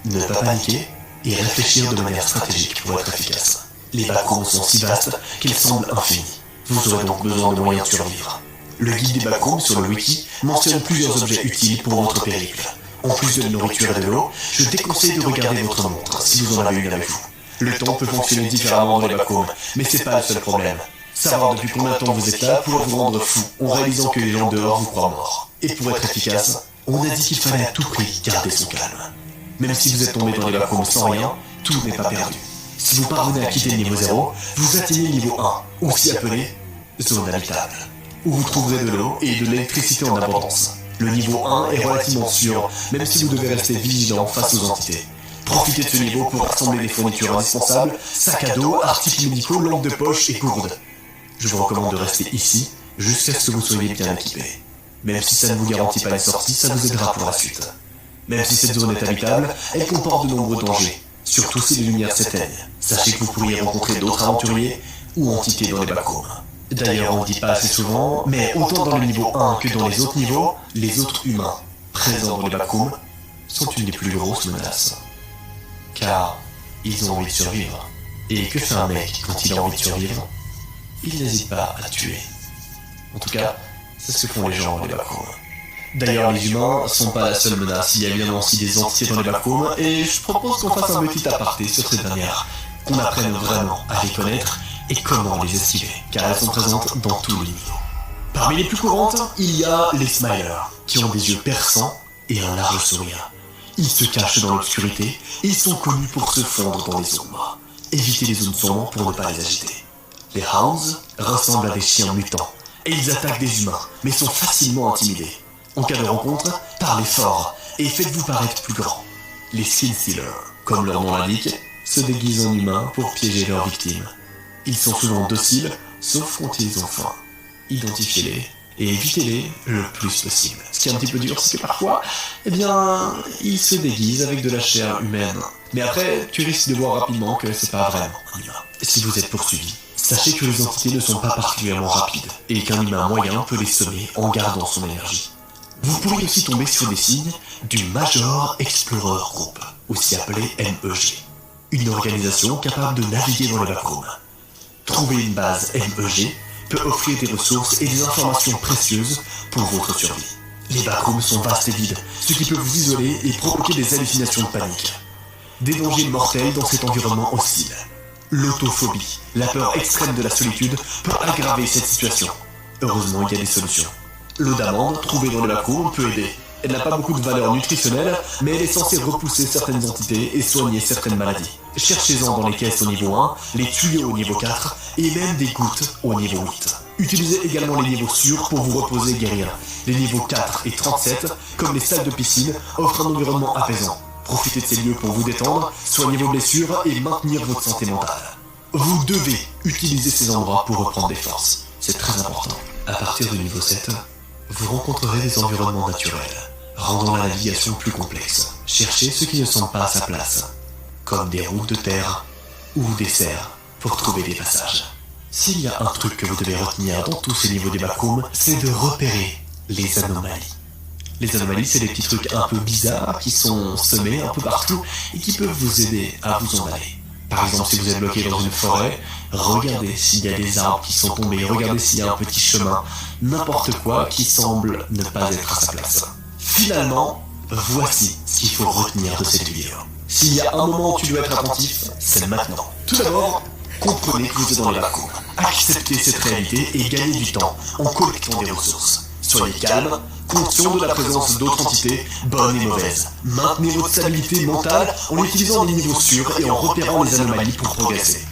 Ne pas paniquer et réfléchir de manière stratégique pour être efficace. Les backrooms sont si vastes qu'ils semblent infinis. Vous aurez donc besoin de moyens de survivre. Le guide des backrooms sur le wiki mentionne plusieurs objets utiles pour votre périple. En plus de la nourriture et de l'eau, je déconseille de regarder votre montre si vous en avez une avec vous. Le temps peut fonctionner différemment dans les backrooms, mais c'est pas le seul problème. Savoir depuis combien de temps vous êtes là pourrait vous rendre fou en réalisant que les gens dehors vous croient mort. Et pour être efficace, on a dit qu'il fallait à tout prix garder son calme. Même si vous êtes tombé dans les backrooms sans rien, tout n'est pas perdu. Si vous parvenez à quitter le niveau 0, vous atteignez le niveau 1, aussi appelé zone habitable, où vous trouverez de l'eau et de l'électricité en abondance. Le niveau 1 est relativement sûr, même si vous devez rester vigilant face aux entités. Profitez de ce niveau pour rassembler des fournitures indispensables, sacs à dos, articles médicaux, lampes de poche et gourdes. Je vous recommande de rester ici, jusqu'à ce que vous soyez bien équipé. Même si ça ne vous garantit pas une sortie, ça vous aidera pour la suite. Même si cette zone est habitable, elle comporte de nombreux dangers, surtout si les lumières s'éteignent. Sachez que vous pourriez rencontrer d'autres aventuriers ou entités dans les backrooms. D'ailleurs, on ne dit pas assez souvent, mais autant dans le niveau 1 que dans les autres niveaux, les autres humains présents dans les backrooms sont une des plus grosses menaces. Car ils ont envie de survivre. Et que fait un mec quand il a envie de survivre? Il n'hésite pas à tuer. En tout cas, c'est ce que font les gens dans les backrooms. D'ailleurs, les humains sont pas la seule menace, il y a bien aussi des entités dans les backrooms, et je propose qu'on fasse un petit aparté sur ces dernières, qu'on apprenne vraiment à les connaître et comment les esquiver, car elles sont présentes dans tous les niveaux. Parmi les plus courantes, il y a les smilers, qui ont des yeux perçants et un large sourire. Ils se cachent dans l'obscurité et ils sont connus pour se fondre dans les ombres. Évitez les zones sombres pour ne pas les agiter. Les hounds ressemblent à des chiens mutants, et ils attaquent des humains, mais sont facilement intimidés. En cas de rencontre, parlez fort et faites-vous paraître plus grand. Les skin stealers, comme leur nom l'indique, se déguisent en humains pour piéger leurs victimes. Ils sont souvent dociles, sauf quand ils ont faim. identifiez-les et évitez-les le plus possible. Ce qui est un petit peu dur, c'est que parfois, eh bien, ils se déguisent avec de la chair humaine. Mais après, tu risques de voir rapidement que c'est pas vraiment un humain. Si vous êtes poursuivi, sachez que les entités ne sont pas particulièrement rapides et qu'un humain moyen peut les semer en gardant son énergie. Vous pourriez aussi tomber sur des signes du Major Explorer Group, aussi appelé MEG, une organisation capable de naviguer dans les backrooms. Trouver une base MEG peut offrir des ressources et des informations précieuses pour votre survie. Les backrooms sont vastes et vides, ce qui peut vous isoler et provoquer des hallucinations de panique. Des dangers mortels dans cet environnement hostile. L'autophobie, la peur extrême de la solitude, peut aggraver cette situation. Heureusement, il y a des solutions. L'eau d'amande, trouvée dans les backrooms, peut aider. Elle n'a pas beaucoup de valeur nutritionnelle, mais elle est censée repousser certaines entités et soigner certaines maladies. Cherchez-en dans les caisses au niveau 1, les tuyaux au niveau 4, et même des gouttes au niveau 8. Utilisez également les niveaux sûrs pour vous reposer et guérir. Les niveaux 4 et 37, comme les salles de piscine, offrent un environnement apaisant. Profitez de ces lieux pour vous détendre, soigner vos blessures et maintenir votre santé mentale. Vous devez utiliser ces endroits pour reprendre des forces. C'est très important. À partir du niveau 7, vous rencontrerez des environnements naturels, rendant la navigation plus complexe. Cherchez ce qui ne semble pas à sa place, comme des routes de terre ou des serres pour trouver des passages. S'il y a un truc que vous devez retenir dans tous ces niveaux des backrooms, c'est de repérer les anomalies. Les anomalies, c'est des petits trucs un peu bizarres qui sont semés un peu partout et qui peuvent vous aider à vous en aller. Par exemple, si vous êtes bloqué dans une forêt, regardez s'il y a des arbres qui sont tombés, regardez s'il y a un petit chemin, n'importe quoi qui semble ne pas être à sa place. Finalement, voici ce qu'il faut retenir de cette vidéo. S'il y a un moment où tu dois être attentif, c'est maintenant. Tout d'abord, comprenez que vous êtes dans les backrooms. Acceptez cette réalité et gagnez du temps en collectant des ressources. Soyez calme, conscient de la présence d'autres entités, bonnes et mauvaises. Maintenez votre stabilité mentale en utilisant des niveaux sûrs et en repérant les anomalies pour progresser.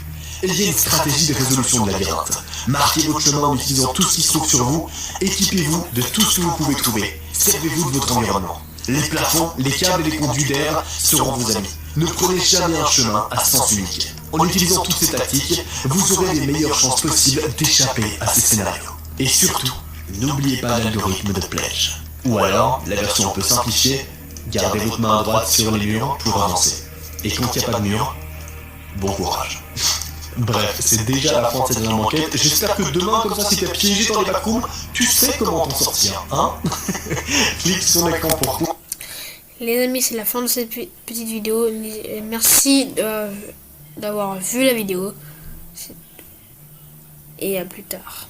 Ayez une stratégie de résolution de labyrinthe. Marquez votre chemin en utilisant tout ce qui se trouve sur vous. Équipez-vous de tout ce que vous pouvez trouver. Servez-vous de votre environnement. Les plafonds, les câbles et les conduits d'air seront vos amis. Ne prenez jamais un chemin à sens unique. En utilisant toutes ces tactiques, vous aurez les meilleures chances possibles d'échapper à ces scénarios. Et surtout, n'oubliez pas l'algorithme de Pledge. Ou alors, la version un peu simplifiée, gardez votre main à droite sur les murs pour avancer. Et quand il n'y a pas de mur, bon courage. Bref, c'est déjà la fin de cette dernière enquête. J'espère que demain, comme ça, si t'es piégé dans les backrooms, tu sais comment t'en sortir, hein. Clique sur l'écran pour tout. Les amis, c'est la fin de cette petite vidéo. Merci d'avoir vu la vidéo. Et à plus tard.